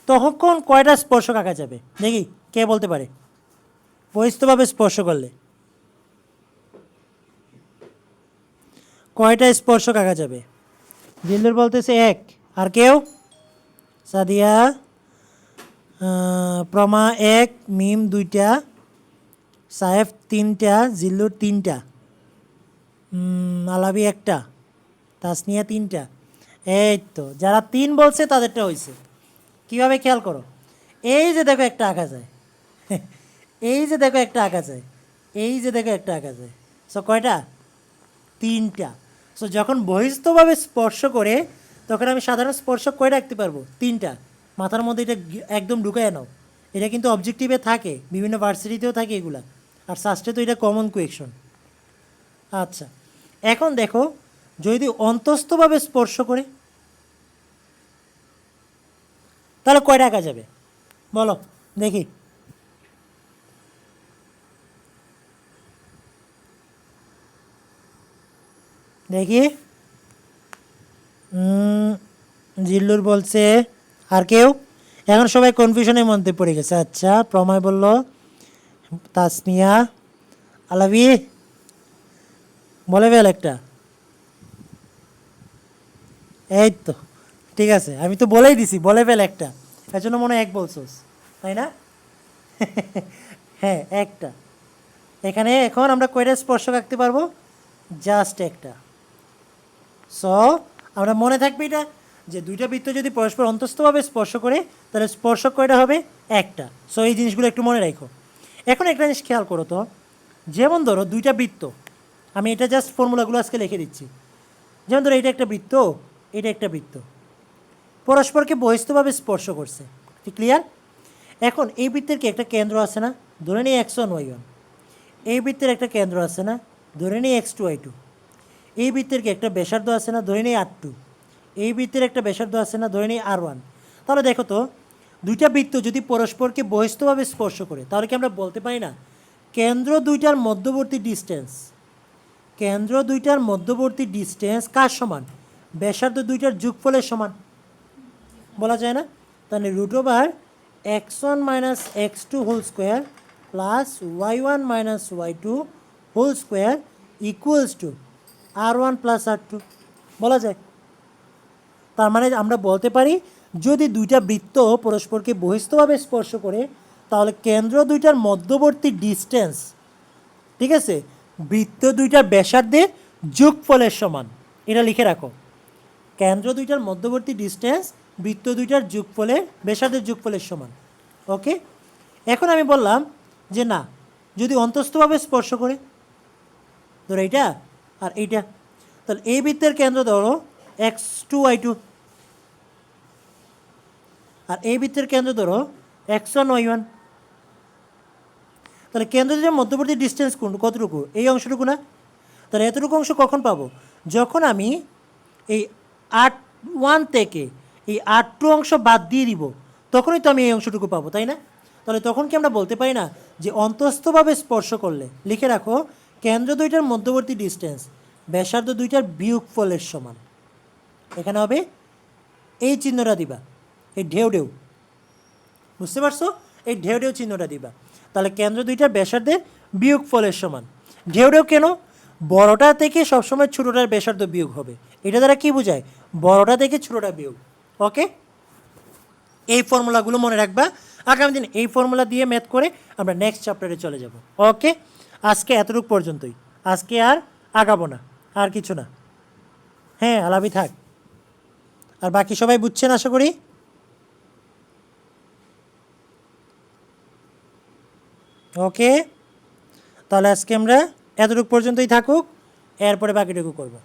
তখন কয়টা স্পর্শক আঁকা যাবে? দেখি কে বলতে পারে। বহিস্থভাবে স্পর্শ করলে কয়টা স্পর্শক আঁকা যাবে? জিল্লুর বলতেছে এক, আর কেউ? সাদিয়া, প্রমা এক, মিম দুইটা, সাহেব তিনটা, জিল্লুর তিনটা, আলাবি একটা, তাসনিয়া তিনটা। এই তো যারা তিন বলছে তাদেরটা হয়েছে। কীভাবে খেয়াল করো, এই যে দেখো একটা আঁকা যায়, এই যে দেখো একটা আঁকা যায়, এই যে দেখো একটা আঁকা যায়। সো কয়টা? তিনটা। সো যখন বহিস্থভাবে স্পর্শ করে, তখন আমি সাধারণ স্পর্শক কয়টা রাখতে পারবো? তিনটা। মাথার মধ্যে এটা একদম ঢুকায় নাও, এটা কিন্তু অবজেক্টিভে থাকে, বিভিন্ন ভার্সিটিতেও থাকে এগুলা, আর সাস্টে তো এটা কমন কোয়েকশন। আচ্ছা, এখন দেখো, যদি অন্তস্থভাবে স্পর্শ করে, তাহলে কয়টা আঁকা যাবে বলো দেখি। দেখি, জিল্লুর বলছে, আর কেউ? এখন সবাই কনফিউশনের মধ্যে পড়ে গেছে। আচ্ছা, প্রময় বলল, তাসনিয়া, আলাবি বলে ফেল একটা। এই তো ঠিক আছে, আমি তো বলেই দিছি বলে ফেল একটা, এর জন্য মনে হয় এক বলছোস, তাই না? হ্যাঁ, একটা। এখানে এখন আমরা কয়টা স্পর্শক আঁকতে পারবো? জাস্ট একটা। সো আমরা মনে থাকবে এটা, যে দুইটা বৃত্ত যদি পরস্পর অন্তস্থভাবে স্পর্শ করে, তাহলে স্পর্শক কয়টা হবে? একটা। সো এই জিনিসগুলো একটু মনে রাখো। এখন একটা জিনিস খেয়াল করো তো, যেমন ধরো দুইটা বৃত্ত, আমি এটা জাস্ট ফর্মুলাগুলো আজকে লিখে দিচ্ছি। যেমন ধরো এটা একটা বৃত্ত, এটা একটা বৃত্ত, পরস্পরকে বহিস্থভাবে স্পর্শ করছে। ঠিক ক্লিয়ার? এখন এই বৃত্তের কি একটা কেন্দ্র আছে না? ধরে নিই x1 y1। এই বৃত্তের একটা কেন্দ্র আছে না? ধরে নিই x2 y2। এই বৃত্তের কি একটা ব্যাসার্ধ আছে না? ধরে নিই r2। এই বৃত্তের একটা ব্যাসার্ধ আছে না? ধরে নিই r1। তাহলে দেখো তো, দুইটা বৃত্ত যদি পরস্পরকে বহিস্থভাবে স্পর্শ করে, তাহলে কি আমরা বলতে পারি না কেন্দ্র দুইটার মধ্যবর্তী ডিস্টেন্স, কেন্দ্র দুইটার মধ্যবর্তী ডিস্টেন্স কার সমান? ব্যাসার্ধ দুইটার যোগফলের সমান, বলা যায় না? তাহলে √/(x1 - x2) plus y1 - y2 equals to r1 plus r2, বলা যায়। তার মানে আমরা বলতে পারি, যদি দুইটা বৃত্ত পরস্পরকে বহিস্থভাবে স্পর্শ করে, তাহলে কেন্দ্র দুইটার মধ্যবর্তী ডিস্টেন্স, ঠিক আছে, বৃত্ত দুইটার ব্যাসার্ধের যোগফলের সমান। এটা লিখে রাখো, কেন্দ্র দুইটার মধ্যবর্তী ডিস্টেন্স বৃত্ত দুইটার যোগফলের ব্যাসার্ধের যোগফলের সমান। ওকে, এখন আমি বললাম যে না, যদি অন্তস্থভাবে স্পর্শ করে, ধরো এইটা আর এইটা, তাহলে এই বৃত্তের কেন্দ্র ধরো x2y2, আর এই বৃত্তের কেন্দ্র ধরো x1y1। তাহলে কেন্দ্র দুইটার মধ্যবর্তী ডিস্টেন্স কতটুকু? এই অংশটুকু না? তাহলে এতটুকু অংশ কখন পাবো? যখন আমি এই R1 থেকে এই R2 অংশ বাদ দিয়ে দিব, তখনই তো আমি এই অংশটুকু পাবো, তাই না? তাহলে তখন কি আমরা বলতে পারি না যে অন্তস্থভাবে স্পর্শ করলে, লিখে রাখো, কেন্দ্র দুইটার মধ্যবর্তী ডিস্টেন্স ব্যাসার্ধ দুইটার বিয়োগফলের সমান। এখানে হবে এই চিহ্নটা দিবা, এই ঢেউ ঢেউ, বুঝতে পারছো? এই ঢেউ ঢেউ চিহ্নটা দিবা। তাহলে কেন্দ্র দুইটার ব্যাসার্ধের বিয়োগফলের সমান। ঢেউ ঢেউ কেন? বড়টা থেকে সবসময় ছোটোটার ব্যাসার্ধ বিয়োগ হবে। এটা দ্বারা কি বোঝায়? বড়টা থেকে ছোটোটা বিয়োগ। ওকে, এই ফর্মুলাগুলো মনে রাখবা। আগামী দিন এই ফর্মুলা দিয়ে ম্যাথ করে আমরা নেক্সট চ্যাপ্টারে চলে যাব। ওকে, আজকে এতটুকু পর্যন্তই। আজকে আর আগাবো না, আর কিছু না। হ্যাঁ, আলাপি থাক। আর বাকি সবাই বুঝছেন আশা করি। ওকে, তাহলে আজকে আমরা এতটুকু পর্যন্তই থাকুক, এরপরে বাকিটুকু করবো।